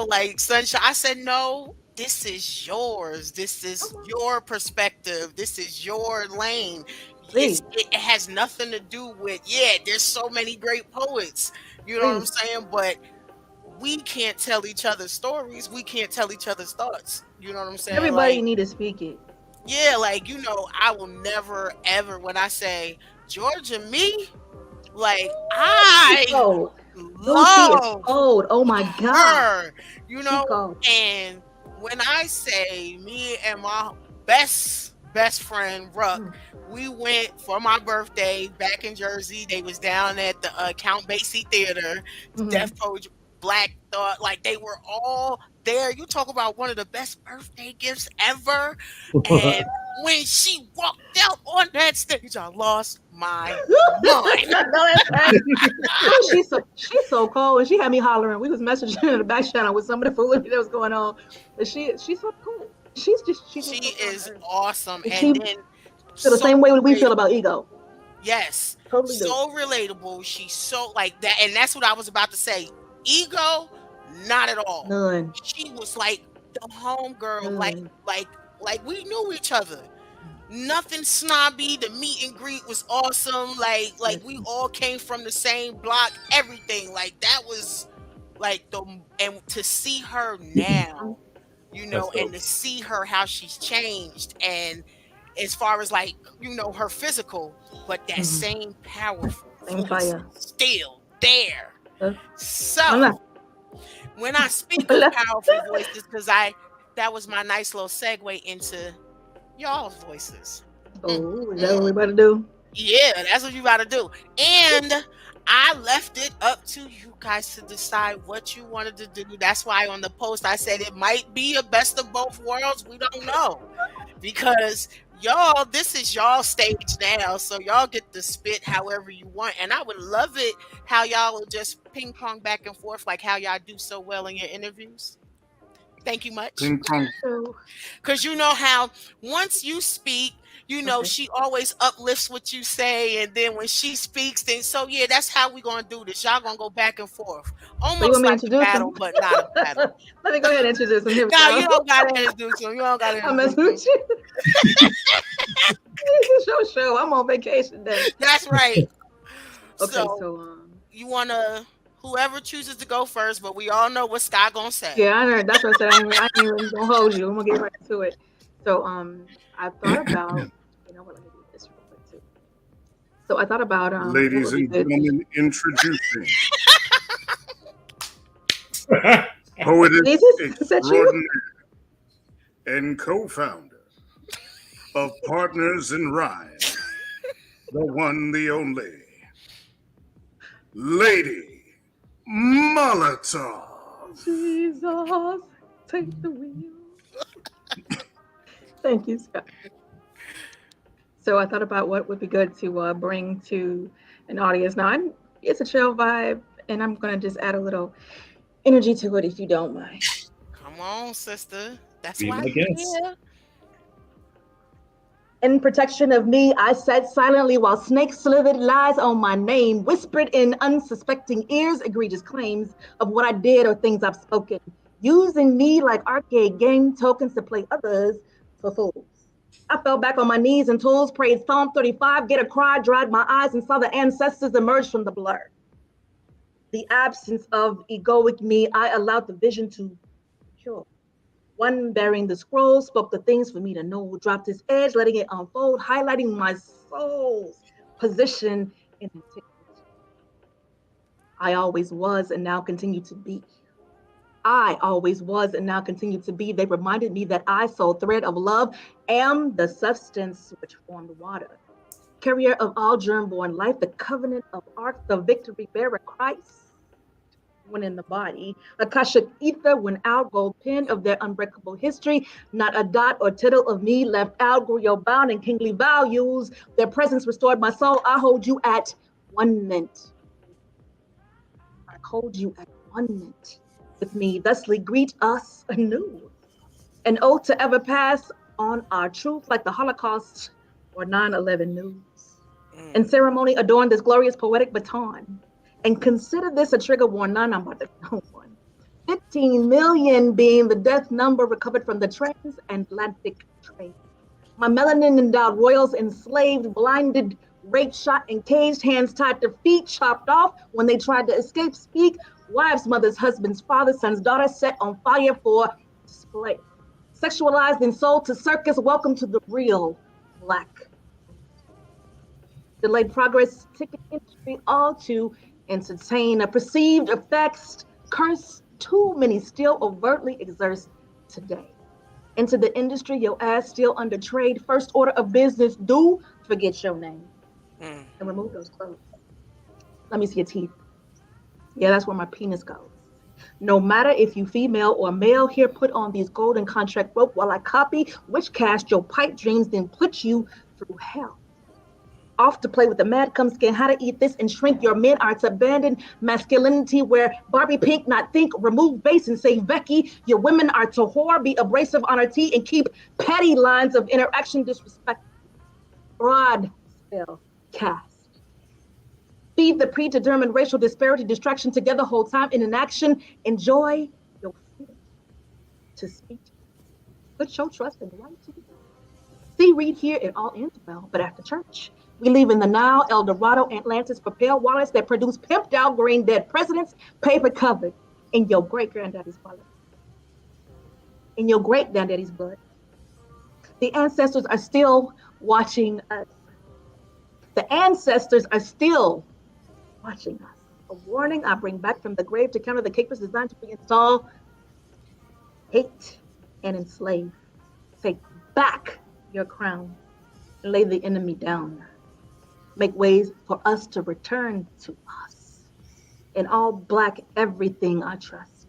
like Sunshine, I said, no, this is yours. This is your perspective. This is your lane. please, It has nothing to do with, yeah, there's so many great poets. You know what I'm please. saying? But we can't tell each other's stories. We can't tell each other's thoughts. You know what I'm saying? Everybody Like, need to speak it. yeah, like, I will never ever when I say Georgia me, like She I cold. Dude, she is love cold. Oh my God. her, She cold. and when I say me and my best friend Ruck, Mm, we went for my birthday back in Jersey. They was down at the Count Basie Theater, mhm. Deaf Poetry, Black Thought, like they were all there. You talk about one of the best birthday gifts ever. And when she walked out on that stage, I lost my mind. No, that's right. Oh, she's so cold, and she had me hollering. We was messaging in the back channel with some of the foolery that was going on, but she's so cool. She's just She so down to is earth, awesome. and And she then feel the so same way we feel about relatable. ego. Yes, Totally do. so relatable. She's so like that, and that's what I was about to say. Ego, not at all. None, She was like the home girl, none. like we knew each other. Nothing snobby. The meet and greet was awesome. Like we Listen, all came from the same block. Everything like that was like and to see her now, That's and dope. to see her how she's changed and as far as like her physical, but that mhm. same powerful Same voice fire. is still there. Uh, So Hola. when I speak of Hola. powerful voices, because that was my nice little segue into y'all's voices. Oh, is that what we Mm. about to do? Yeah, that's what you gotta do. And I left it up to you guys to decide what you wanted to do. That's why on the post I said it might be a best of both worlds. We don't know. Because y'all, this is y'all stage now. So y'all get to spit however you want. And I would love it how y'all will just ping pong back and forth like how y'all do so well in your interviews. Thank you much. Ping pong. So, Because you know how once you speak, okay. she always uplifts what you say. And then when she speaks, then so yeah, that's how we going to do this. Y'all going to go back and forth. So you want Almost me to like a introduce battle, him? but not a battle. Let me go ahead and introduce him. Here we No, go. you don't got to introduce him. You don't got to I'm introduce messing him. with you. It's your show. I'm on vacation day. That's right. Okay, So so you want to, whoever chooses to go first, but we all know what Scott going to say. yeah, I heard. That's what I said. I ain't even gonna hold you. I'm gonna get right to it. So I thought about, what? Let me do this real quick too. So I thought about what Ladies would be and good. gentlemen, introducing poetess Jesus, is that you? extraordinaire and co-founder of Partners in Rhyme, the one, the only, Lady Molotov. Jesus, take the wheel. Thank you, Scott. So I thought about what would be good to bring to an audience. Now, it's a chill vibe, and I'm going to just add a little energy to it if you don't mind. Come on, sister. That's Be why my you're guest. here. In protection of me, I sat silently while snakes slithered lies on my name, whispered in unsuspecting ears egregious claims of what I did or things I've spoken, using me like arcade game tokens to play others for fools. I fell back on my knees and toes, prayed Psalm 35, get a cry, dried my eyes, and saw the ancestors emerge from the blur. The absence of egoic me, I allowed the vision to mature. One bearing the scroll spoke the things for me to know, dropped its edge, letting it unfold, highlighting my soul's position in antiquity. I always was and now continue to be. I always was and now continue to be. They reminded me that I, soul thread of love, am the substance which formed water. Carrier of all germ-born life, the covenant of ark, the victory bearer Christ, when in the body, Akashic ether, when out gold pen of their unbreakable history, not a dot or tittle of me left out, grew your bound and kingly values, their presence restored my soul. I hold you at 1 mint. I hold you at 1 mint with me, thusly greet us anew. An oath to ever pass on our truth like the Holocaust or 9/11 news. And ceremony adorn this glorious poetic baton. And consider this a trigger warning. I'm about to know one. 15 million being the death number recovered from the transatlantic trade. My melanin endowed royals enslaved, blinded, raped, shot, and caged, hands tied to feet, chopped off when they tried to escape, speak. Wives, mothers, husbands, fathers, sons, daughters set on fire for display. Sexualized and sold to circus. Welcome to the real Black. Delayed progress, ticket industry, all to entertain a perceived effects, curse too many still overtly exerts today. Into the industry, your ass still under trade. First order of business, do forget your name and remove those clothes. Let me see your teeth. Yeah, that's where my penis goes. No matter if you female or male, here put on these golden contract rope while I copy which cast your pipe dreams, then put you through hell. Off to play with the mad come skin, how to eat this and shrink your men arts, abandon masculinity where Barbie Pink not think, remove base and say Becky, your women are to whore, be abrasive on our tea and keep petty lines of interaction disrespect. Broad spell cast. Feed the predetermined racial disparity, distraction together, whole time in inaction. Enjoy your freedom to speak. Put your trust in the right to be. See, read here, it all ends well, but after church, we leave in the Nile, El Dorado, Atlantis, propel wallets that produce pimped out green dead presidents, paper covered in your great granddaddy's wallet, in your great granddaddy's blood. The ancestors are still watching us. The ancestors are still watching us. A warning I bring back from the grave to counter the capers designed to reinstall hate and enslave. Take back your crown and lay the enemy down. Make ways for us to return to us. In all Black, everything I trust.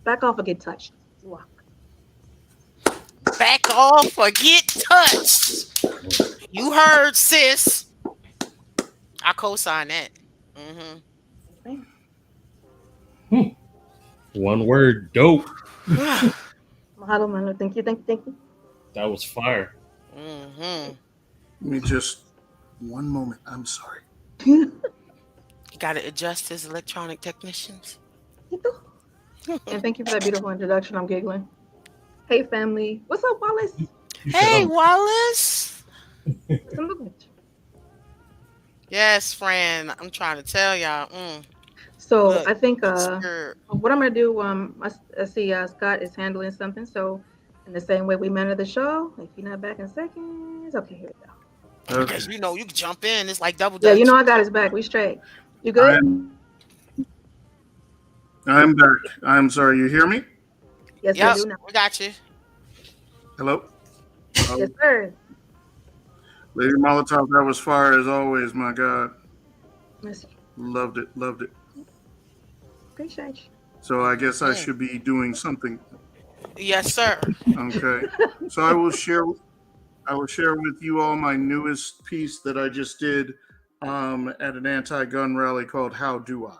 Back off or get touched. Walk. Back off or get touched. You heard, sis. I co-sign that. One word, dope. Mahalo, Mahalo. Thank you. That was fire. Let me just 1 moment. I'm sorry. You got to adjust his electronic technicians. And thank you for that beautiful introduction. I'm giggling. Hey, family. What's up, Wallace? Hey, Wallace. Some movement. Yes, friend. I'm trying to tell y'all. So Look, I think sure. what I'm gonna do. I see Scott is handling something. So in the same way we manage the show, if you're not back in seconds, okay, here we go. Okay. Because you know you can jump in. It's like double dutch. Yeah, you know I got his back. We straight. You good? I'm back. I'm sorry. You hear me? Yes, Yep, we do now. we got you. Hello? Yes, sir. Lady Molotov, that was fire as always, my God. Yes. Loved it. Loved it. Appreciate you. So I guess I Mm. should be doing something. Yes, sir. Okay. So I will share. I will share with you all my newest piece that I just did at an anti-gun rally called "How Do I."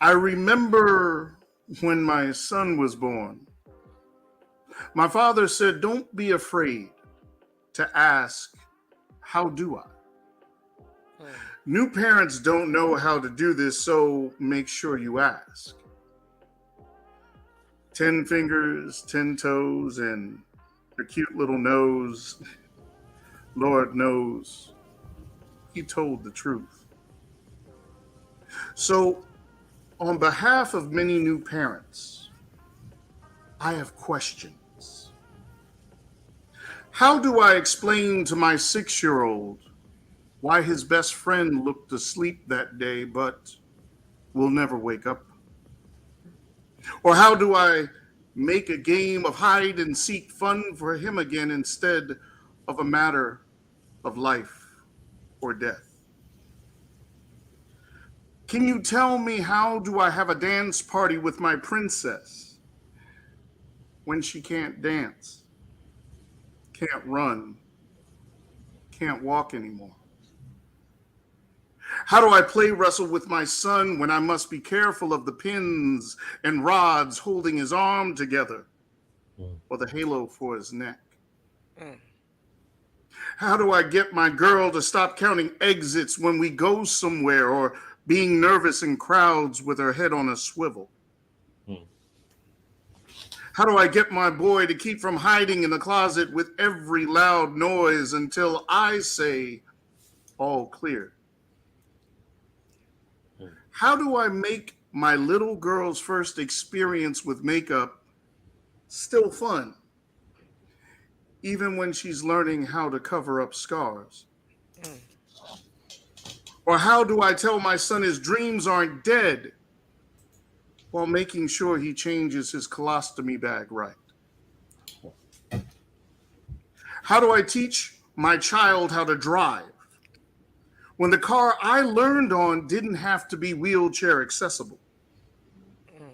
I remember when my son was born. My father said, "Don't be afraid to ask, how do I?" Mm. New parents don't know how to do this, so make sure you ask. 10 fingers, 10 toes, and a cute little nose. Lord knows he told the truth. So, on behalf of many new parents, I have questions. How do I explain to my 6-year-old why his best friend looked asleep that day but will never wake up? Or how do I make a game of hide and seek fun for him again instead of a matter of life or death? Can you tell me how do I have a dance party with my princess when she can't dance, can't run, can't walk anymore? How do I play wrestle with my son when I must be careful of the pins and rods holding his arm together or the halo for his neck? Mm. How do I get my girl to stop counting exits when we go somewhere or being nervous in crowds with her head on a swivel? How do I get my boy to keep from hiding in the closet with every loud noise until I say, all clear? How do I make my little girl's first experience with makeup still fun, even when she's learning how to cover up scars? Mm. Or how do I tell my son his dreams aren't dead while making sure he changes his colostomy bag right? How do I teach my child how to drive when the car I learned on didn't have to be wheelchair accessible? Mm.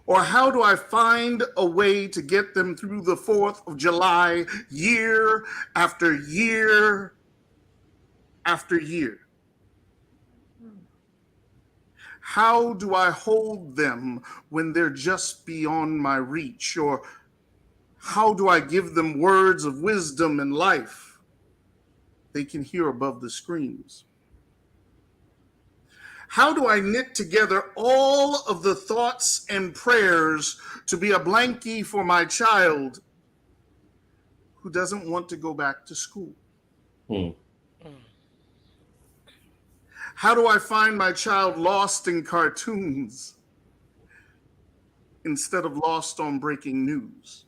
Or how do I find a way to get them through the 4th of July year after year after year? How do I hold them when they're just beyond my reach? Or how do I give them words of wisdom and life they can hear above the screams? How do I knit together all of the thoughts and prayers to be a blankie for my child who doesn't want to go back to school? Hmm. Mm. How do I find my child lost in cartoons instead of lost on breaking news?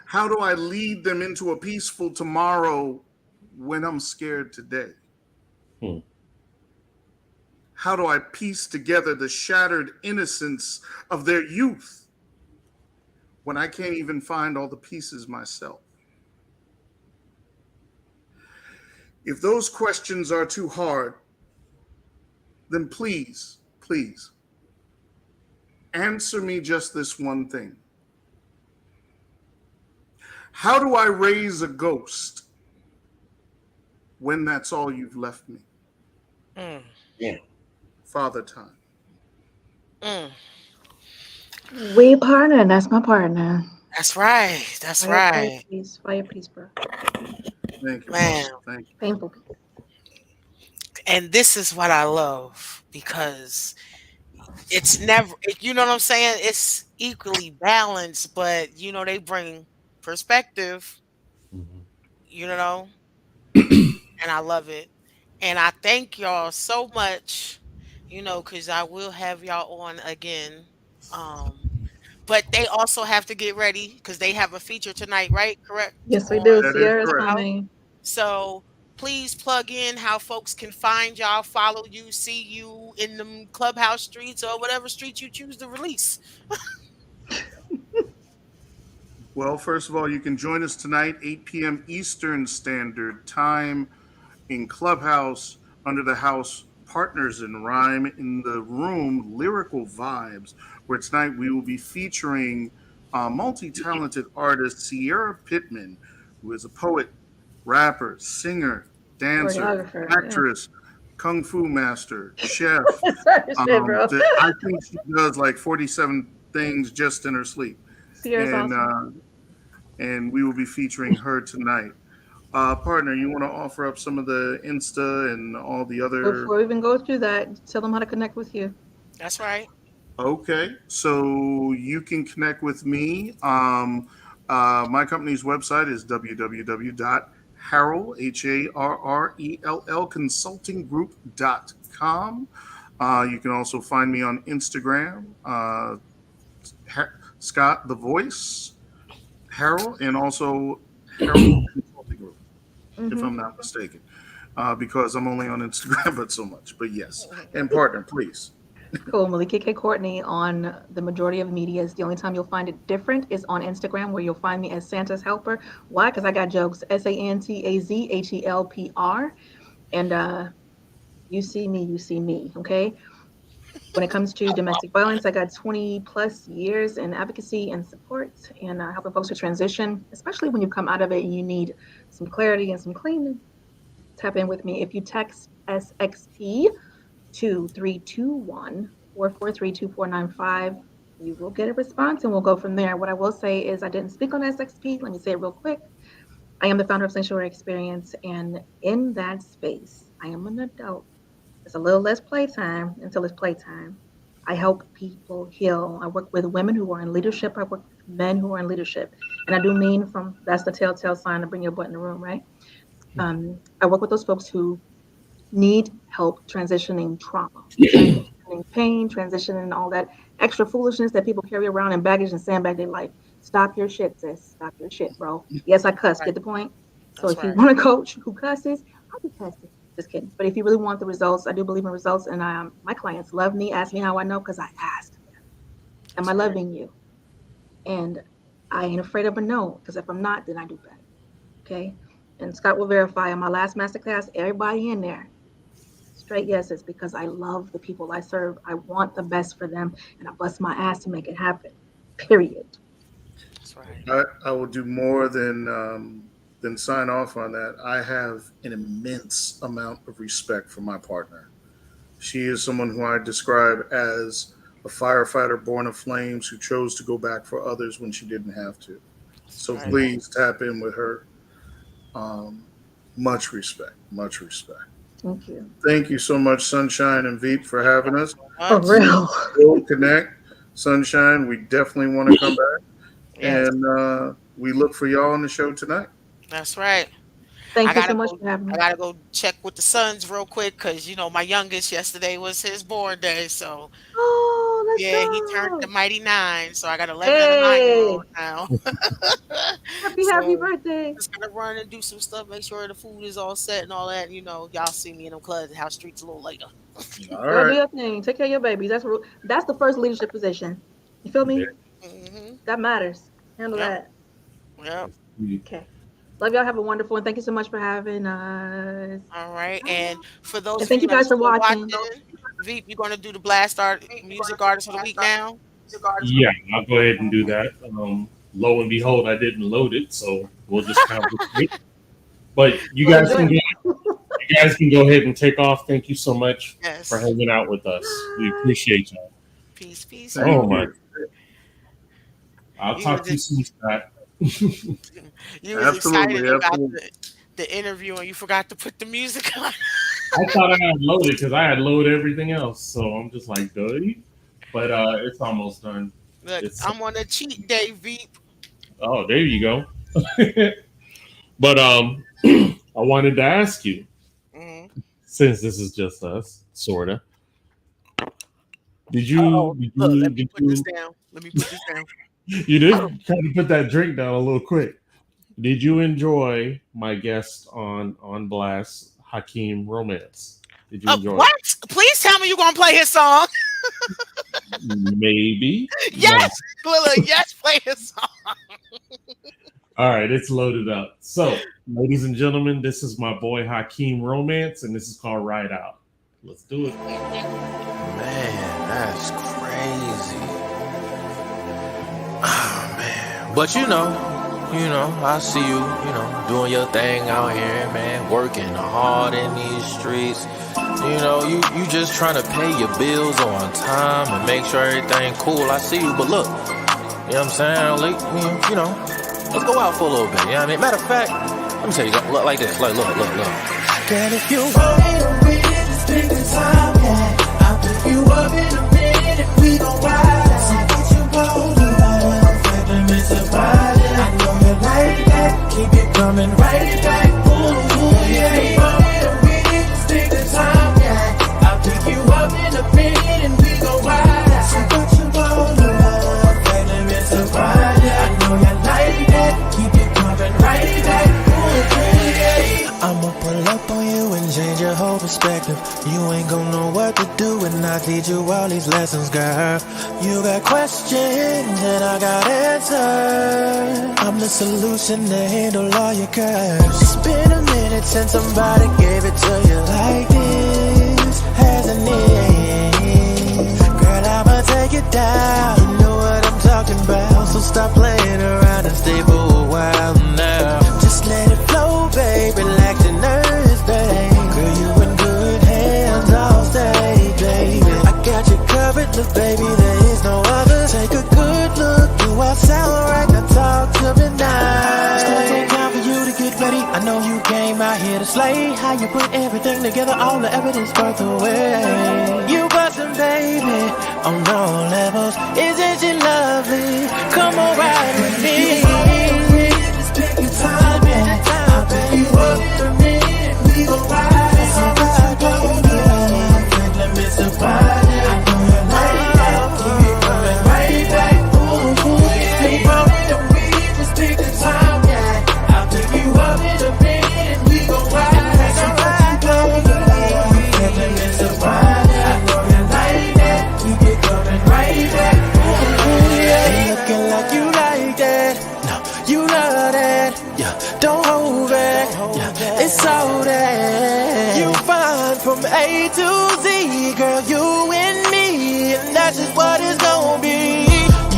How do I lead them into a peaceful tomorrow when I'm scared today? Hmm. How do I piece together the shattered innocence of their youth when I can't even find all the pieces myself? If those questions are too hard, then please, please, answer me just this one thing. How do I raise a ghost when that's all you've left me? Mm. Yeah. Father time. Mm. We partner. That's my partner. That's right. That's Fire, fire, right. peace. Fire, peace, bro. Thank you, Man. Father. Thank you. Painful. And this is what I love because it's never, you know what I'm saying? It's equally balanced, but they bring perspective, Mhm. you know, and I love it. And I thank y'all so much, because I will have y'all on again. Um, but they also have to get ready because they have a feature tonight, right? Correct? Yes, we do. On That is Sierra's correct. Clubhouse. coming. So please plug in how folks can find y'all, follow you, see you in them clubhouse streets or whatever street you choose to release. Well, first of all, you can join us tonight, 8 p.m. Eastern Standard Time in Clubhouse under the house Partners in Rhyme in the room Lyrical Vibes, where tonight we will be featuring multi-talented artist Sierra Pittman, who is a poet, rapper, singer, dancer, Choreographer. Yeah. actress, kung fu master, chef. Shit, bro. I think she does like 47 things just in her sleep. Sierra's And awesome. and we will be featuring her tonight. Partner, you want to offer up some of the Insta and all the other? Before we even go through that, tell them how to connect with you. That's right. Okay, so you can connect with me. My company's website is www.harrell, Harrell consultinggroup.com. You can also find me on Instagram, Scott the Voice, Harrell, and also Harrell Consulting Group, if I'm not mistaken, because I'm only on Instagram, but so much. But yes, and partner, please. Cool. Malika K. Courtney on the majority of media. Is the only time you'll find it different is on Instagram, where you'll find me as Santa's Helper. Why? Because I got jokes. SANTAZHELPR. And you see me, you see me. Okay. When it comes to domestic violence, I got 20 plus years in advocacy and support and helping folks to transition, especially when you come out of it and you need some clarity and some cleaning. Tap in with me. If you text SXP to 321-443-2495, you will get a response and we'll go from there. What I will say is I didn't speak on SXP. Let me say it real quick. I am the founder of Sanctuary Experience, and in that space, I am an adult. It's a little less playtime until it's playtime. I help people heal. I work with women who are in leadership. I work with men who are in leadership. And I do mean that's the telltale sign to bring your butt in the room, right? I work with those folks who need help transitioning trauma, transitioning pain, transitioning all that extra foolishness that people carry around in baggage and sandbag their life. Stop your shit, sis. Stop your shit, bro. Yes, I cuss. Get the point? So if you want a coach who cusses, I'll be cussing. Just kidding. But if you really want the results, I do believe in results. And my clients love me. Ask me how I know, because I asked them. Am I loving you? And I ain't afraid of a no, because if I'm not, then I do better. Okay? And Scott will verify in my last masterclass, everybody in there, straight yeses, because I love the people I serve. I want the best for them, and I bust my ass to make it happen. Period. That's right. I will do more than sign off on that. I have an immense amount of respect for my partner. She is someone who I describe as a firefighter born of flames who chose to go back for others when she didn't have to. So please tap in with her. Much respect. Much respect. Thank you. Thank you so much, Sunshine and Veep, for having us. For real. We'll connect. Sunshine, we definitely want to come back. Yes. And we look for y'all on the show tonight. That's right. Thank you so much for having me. I gotta go check with the sons real quick, because my youngest yesterday was his born day. So let's go. he turned the mighty 9. So I got 11 and a 9-year-old now. Happy birthday. Just gotta run and do some stuff, make sure the food is all set and all that. Y'all see me in them clubs, house streets a little later. All right. Do your thing. Take care of your babies. That's the first leadership position. You feel me? Mm-hmm. That matters. Handle that. Yep. Okay. Love y'all. Have a wonderful one. Thank you so much for having us. All right. And for those, thank you guys for watching. Veep, you're gonna do the Blast Music Artist of the Week now? Yeah, I'll go ahead and do that. Lo and behold, I didn't load it, so we'll just count it. But you guys can go ahead and take off. Thank you so much for hanging out with us. We appreciate y'all. Peace. Oh my! I'll talk to you soon, Scott. You was excited about the interview, and you forgot to put the music on. I thought I had loaded because I had loaded everything else, so I'm just like, dirty. But it's almost done. Look, I'm on a cheat day, Veep. Oh, there you go. But I wanted to ask you, since this is just us, sorta. Let me put this down. You did kind of put that drink down a little quick. Did you enjoy my guest on Blast, Hakeem Romance? Did you enjoy what? Please tell me you're gonna play his song. Maybe. No. Yes, Glilla, yes, play a song. All right, it's loaded up. So, ladies and gentlemen, this is my boy Hakeem Romance, and this is called Ride Out. Let's do it. Man, that's crazy. Oh, man. But I see you, doing your thing out here, man, working hard in these streets. You just trying to pay your bills on time and make sure everything cool. I see you, but look, you know what I'm saying? Let's go out for a little bit. You know what I mean? Matter of fact, let me tell you, look like this. Look. Girl, if you want me to win, just take the time, yeah. I'll pick you up in a minute, we gon' ride. So what you gon' do? Let me survive. I know you like that. Keep it coming right back. Ooh, yeah. If you want me to win, just take the time, yeah. I'll pick you up in a minute, and we gon' ride. So what you gon' do? Let me survive. I know you like that. Keep it coming right back. Ooh, yeah. I'ma pull up on you and change your whole perspective. You ain't gon' know what to do when I teach you all these lessons, girl. You got questions and I got answers. I'm the solution to handle all your curves. It's been a minute since somebody gave it to you like this, hasn't it? Girl, I'ma take it down. You know what I'm talking about. So stop playing around and stay for a while now. Just let it flow, babe. Relax your nerves, babe. Girl, you in good hands, I'll stay, baby. I got you covered, look, baby, there is no other. Take a good look, do I sound right? Now talk to me now. It's gonna take time for you to get ready. I know you came out here to slay. How you put everything together, all the evidence birth away. You bustin', baby, on all levels. Isn't she lovely? Come on, ride with me. Just take your time, man. I'll pick you up in a minute. We gon' ride. So what you gon' do? Let me survive. I know you like that. Keep it coming right back. Ooh, yeah. Hey, mommy, don't we just take the time, yeah. I'll pick you up in a minute. We gon' ride. So what you gon' do? Let me survive. I know you like that. Keep it coming right back. Ooh, yeah. Ain't looking like you like that. No, you love that. Yeah, don't hold back. Yeah, it's all that. You find from A to Z, girl, you and me, and that's just what it's gonna be.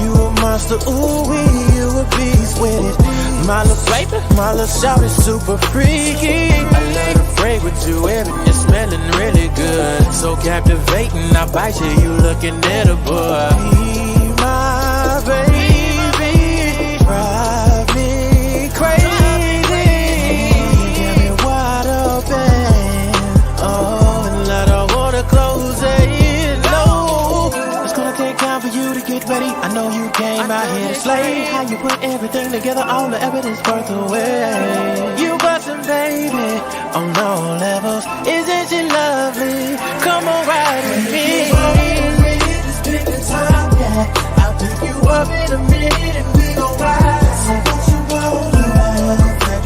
You a monster, ooh wee, you a beast with it. My little baby, my little shout is super freaky. I love to break with you, and you're smelling really good. So captivating, I bite you, you looking edible. Be my baby, drive me crazy. Get me wide open, oh, and I don't wanna close it, no. It's gonna take time for you to get ready. I know you came out here to slay. How you put everything together, all the evidence birth away. You bustin', baby, on all levels. Isn't she lovely? Come on, ride with me. Just take the time, yeah. I'll pick you up in a minute and we gon' ride. So what you gon' do?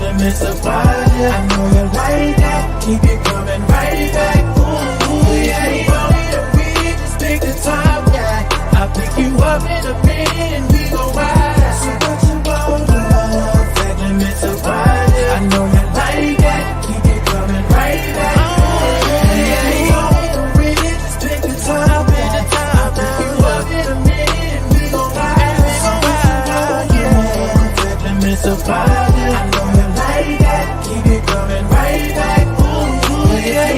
Let me surprise you. I know you like that. Keep it coming right back. Ooh, yeah. We just take the time, yeah. I'll pick you up in a minute and we gon' ride. So what you gon' do? Let me surprise you. I know you like that. Keep it coming right back. Ooh, yeah. We just take the time, yeah. I'll pick you up in a minute and we gon' ride. So what you gon' do? Let me surprise you. I know you like that. Keep it coming right back. Ooh, yeah.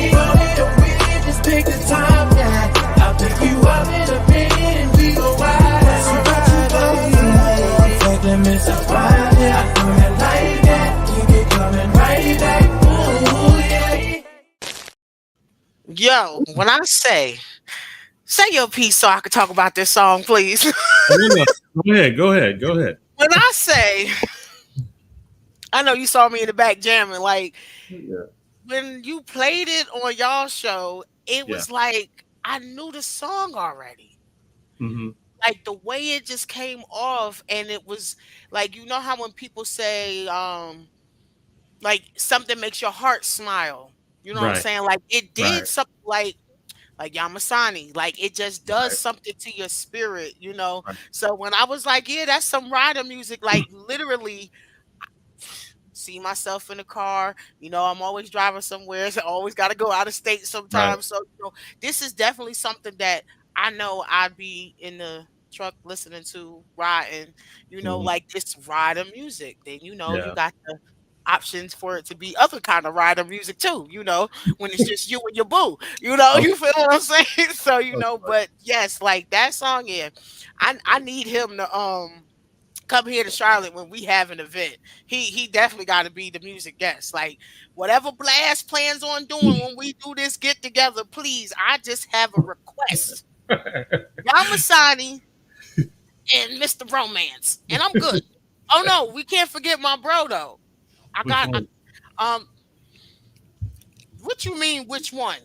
We just take the time, yeah. I'll pick you up in a minute and we gon' ride. So what you gon' do? Let me surprise you. I know you like that. Keep it coming right back. Ooh, yeah. Yo, when I say your piece so I can talk about this song, please. Go ahead. When I say, I know you saw me in the back jamming. Like Yeah. when you played it on y'all show, it was like I knew the song already. Mm-hmm. Like the way it just came off, and it was like, you know how when people say like something makes your heart smile. You know what I'm Right. saying? Like it did Right. something like like Yamasani. Like it just does Right. something to your spirit, you know. Right. So when I was like, yeah, that's some rider music, like literally see myself in the car. You know, I'm always driving somewhere, so I always got to go out of state Right. sometimes. So, you know, this is definitely something that I know I'd be in the truck listening to, riding, you know, Mhm. like this rider music. Then, you know, you Yeah. got the options for it to be other kind of rider music too, you know, when it's just you and your boo, you know, Okay. you feel what I'm saying? So, you know, Okay. but yes, like that song, yeah, I need him to come here to Charlotte when we have an event. He definitely got to be the music guest. Like whatever Blast plans on doing when we do this get together, please. I just have a request. Yamasani and Mr. Romance, and I'm good. Oh no, we can't forget my bro though. I Which got one? um. What you mean? Which one?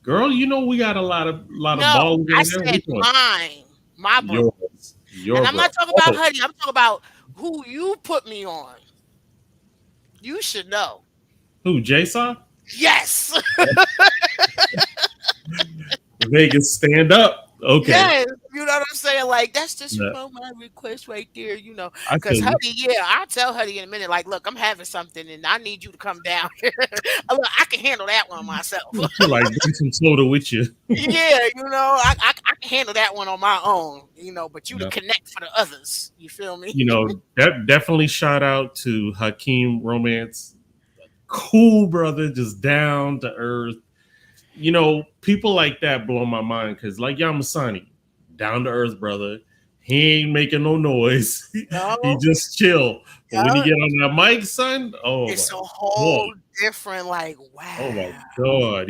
Girl, you know we got a lot of No, ballers I in here. said Which one? mine, my bro. Yours. Your And I'm bro. not talking about Oh, Huddy. I'm talking about who you put me on. You should know. who? Jason? Yes. Vegas, stand up. Okay. Yes, you know what I'm saying? Like that's just, you Yeah, know, my request right there, you know. I Cause feel you. Huddy, yeah, I'll tell Huddy in a minute, like, look, I'm having something and I need you to come down here. Look, I can handle that one myself. She like bring some soda with you. Yeah, you know, I can handle that one on my own, you know, but you to Yeah. connect for the others. You feel me? You know, that definitely shout out to Hakeem Romance. Cool brother, just down to earth. You know, people like that blow my mind because, like Yamasani, down to earth brother. He ain't making no noise. He No, just chill. But when you yeah. get on that mic, son, oh It's my a god, whole different, like, oh my wow. god.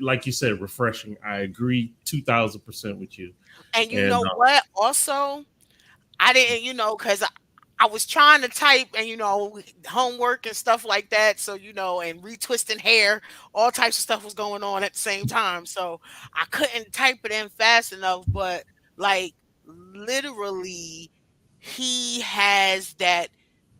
Like you said, refreshing. I agree 2,000% with you. And you And know what? Also, I didn't, you know, because I was trying to type and, you know, homework and stuff like that. So, you know, and retwisting hair, all types of stuff was going on at the same time. So I couldn't type it in fast enough. But like literally, he has that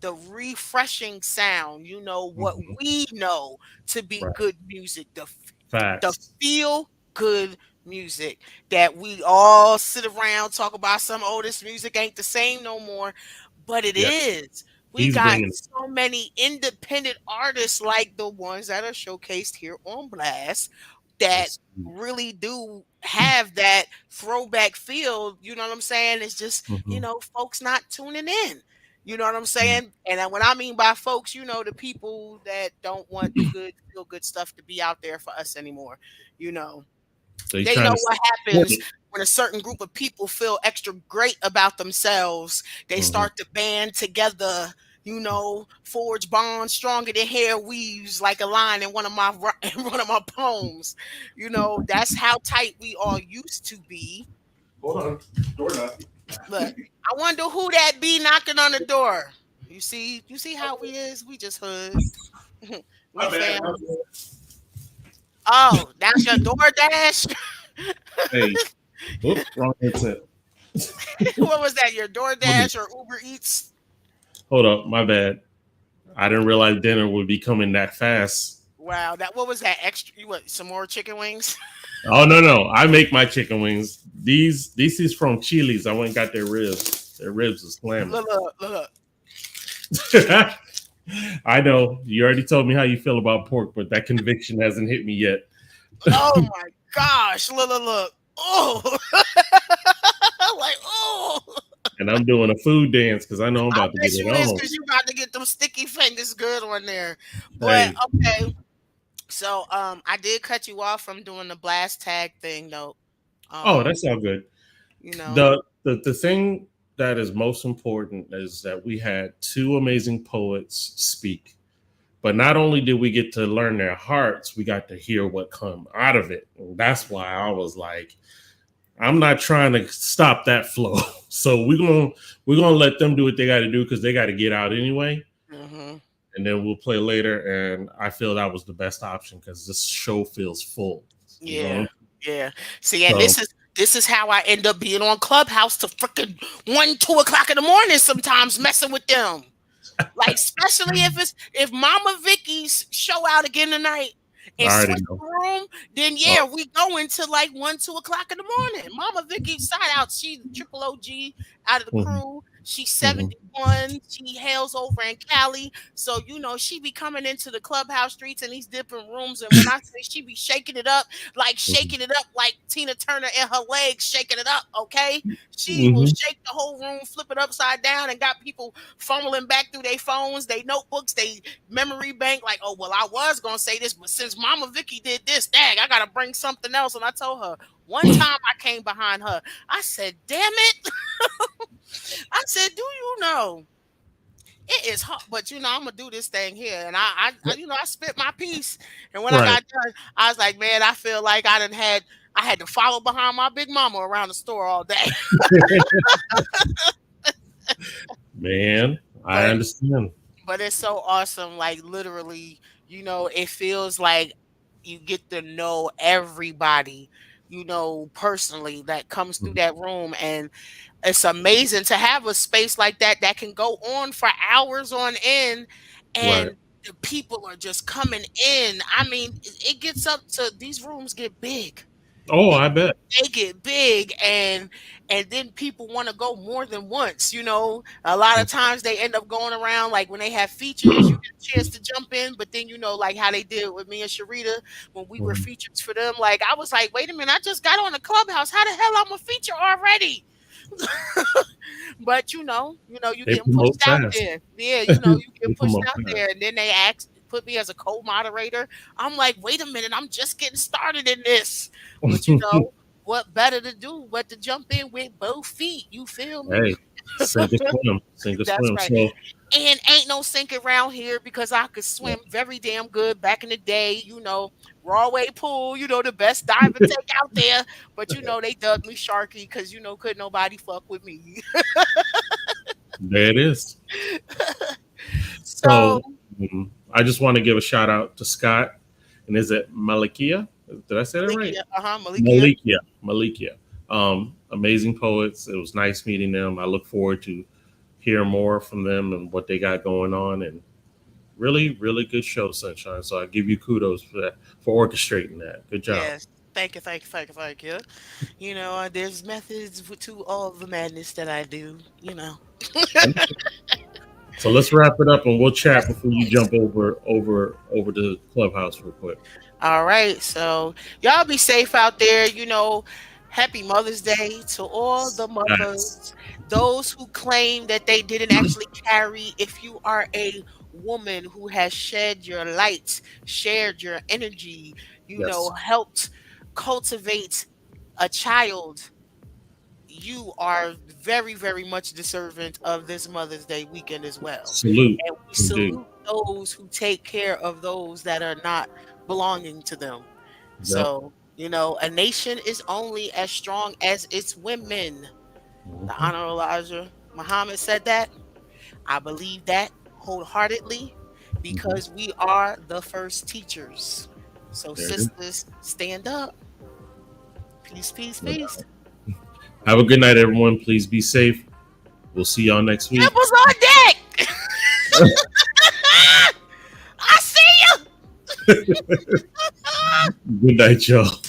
the refreshing sound, you know, what mhm, we know to be right, good music, the facts. feel good music that we all sit around talk about some this music ain't the same no more, but it Yeah, is. We he's got bringing. so many independent artists like the ones that are showcased here on Blast that Yes. really do have that throwback feel, you know what I'm saying? It's just, you Mhm, know, folks not tuning in. You know what I'm mhm. saying? And then when I mean by folks, you know, the people that don't want the good, feel good stuff to be out there for us anymore. You know, They they trying know to what support happens it. when a certain group of people feel extra great about themselves. They Mhm. start to band together, you know, forge bonds stronger than hair weaves, like a line in one of my in one of my poems. You know, that's how tight we all used to be. Hold on. Door knock. But I wonder who that be knocking on the door. You see how we is? We just hood. We My bad. My family. bad. Oh, that's your DoorDash? Hey, whoop, wrong headset. What was that? Your Hold on. DoorDash or Uber Eats? Hold up, my bad. I didn't realize dinner would be coming that fast. Wow, that what was that extra? You what? Some more chicken wings? Oh no, no, I make my chicken wings. These is from Chili's. I went and got their ribs. Their ribs is slamming. Look. I know you already told me how you feel about pork, but that conviction hasn't hit me yet. Oh my gosh! Look. Oh, like oh. And I'm doing a food dance because I know I'm I about to get bet it you is on. because you about to get them sticky fingers good on there. But Hey, okay, so I did cut you off from doing the blast tag thing though. oh, Um, that's all good. you know, The thing that is most important is that we had two amazing poets speak. But not only did we get to learn their hearts, we got to hear what come out of it. And that's why I was like, I'm not trying to stop that flow. So we're gonna let them do what they got to do because they got to get out anyway. hmm And then we'll play later. And I feel that was the best option because this show feels full. You know, yeah, yeah. See, and so this is how I end up being on Clubhouse to freaking 1, 2 o'clock in the morning sometimes messing with them. Like, especially if Mama Vicky's show out again tonight I and already switch know. the room, then yeah, we go into like 1, 2 o'clock in the morning. Mama Vicky side out. She's triple OG out of the Mhm, crew. She's mhm, 71. She hails over in Cali. So, she be coming into the clubhouse streets in these different rooms. And when I say she be shaking it up, like mhm, shaking it up like Tina Turner and her legs shaking it up, okay? She will mhm. shake the whole room, flip it upside down, and got people fumbling back through their phones, their notebooks, they memory bank, like, oh, well, I was going to say this, but since Mama Vicky did this, dang, I got to bring something else. And I told her, one time I came behind her, I said, damn it. I said, do you know? It is hard, but I'm gonna do this thing here, and I spit my piece, and when I Right. got done, I was like, man, I feel like I had to follow behind my big mama around the store all day. Man, I but understand. but it's so awesome, like literally, it feels like you get to know everybody, personally that comes through Mhm. that room, and it's amazing to have a space like that that can go on for hours on end, Right. and the people are just coming in. I mean, it gets up to these rooms get big. Oh, They I bet. they get big, and then people want to go more than once. A lot of times they end up going around, like when they have features, you get a chance to jump in, but then like how they did with me and Sharita when we were Mhm. features for them. Like I was like, wait a minute, I just got on the Clubhouse. How the hell I'm a feature already? But you They getting pushed promote out fast. there. Yeah, you They get pushed promote out fast. there, and then they ask put me as a co-moderator. I'm like, wait a minute, I'm just getting started in this. But what better to do but to jump in with both feet? You feel me? Hey, sink or swim, sink or That's swim. right. So, And ain't no sink around here because I could yeah. swim very damn good back in the day. Rawway pool, the best dive and take out there. But they dubbed me Sharky because could nobody fuck with me. There it is. So So, I just want to give a shout out to Scott, and is it Malikia? Did I say that right? Malikia, Malikia. Malikia. Amazing poets. It was nice meeting them. I look forward to hear more from them and what they got going on. And really, really good show, Sunshine. So I give you kudos for that, for orchestrating that. Good job. Yes. Thank you, thank you, thank you, thank you. There's methods to all the madness that I do. So let's wrap it up, and we'll chat Yes, before you yes. jump over to Clubhouse real quick. All right. So y'all be safe out there. Happy Mother's Day to all the Nice. mothers, those who claim that they didn't actually carry. If you are a woman who has shed your light, shared your energy, Yes. helped cultivate a child, you are very, very much deserving of this Mother's Day weekend as well. Salute. And we Indeed. salute those who take care of those that are not belonging to them. Yep. So, a nation is only as strong as its women. The Mhm. Honorable Elijah Muhammad said that. I believe that wholeheartedly Mhm. because we are the first teachers. So, There it is. sisters, stand up. Peace, peace, No peace. doubt. Have a good night, everyone. Please be safe. We'll see y'all next week. Nipples on deck. I see you. Good night, y'all.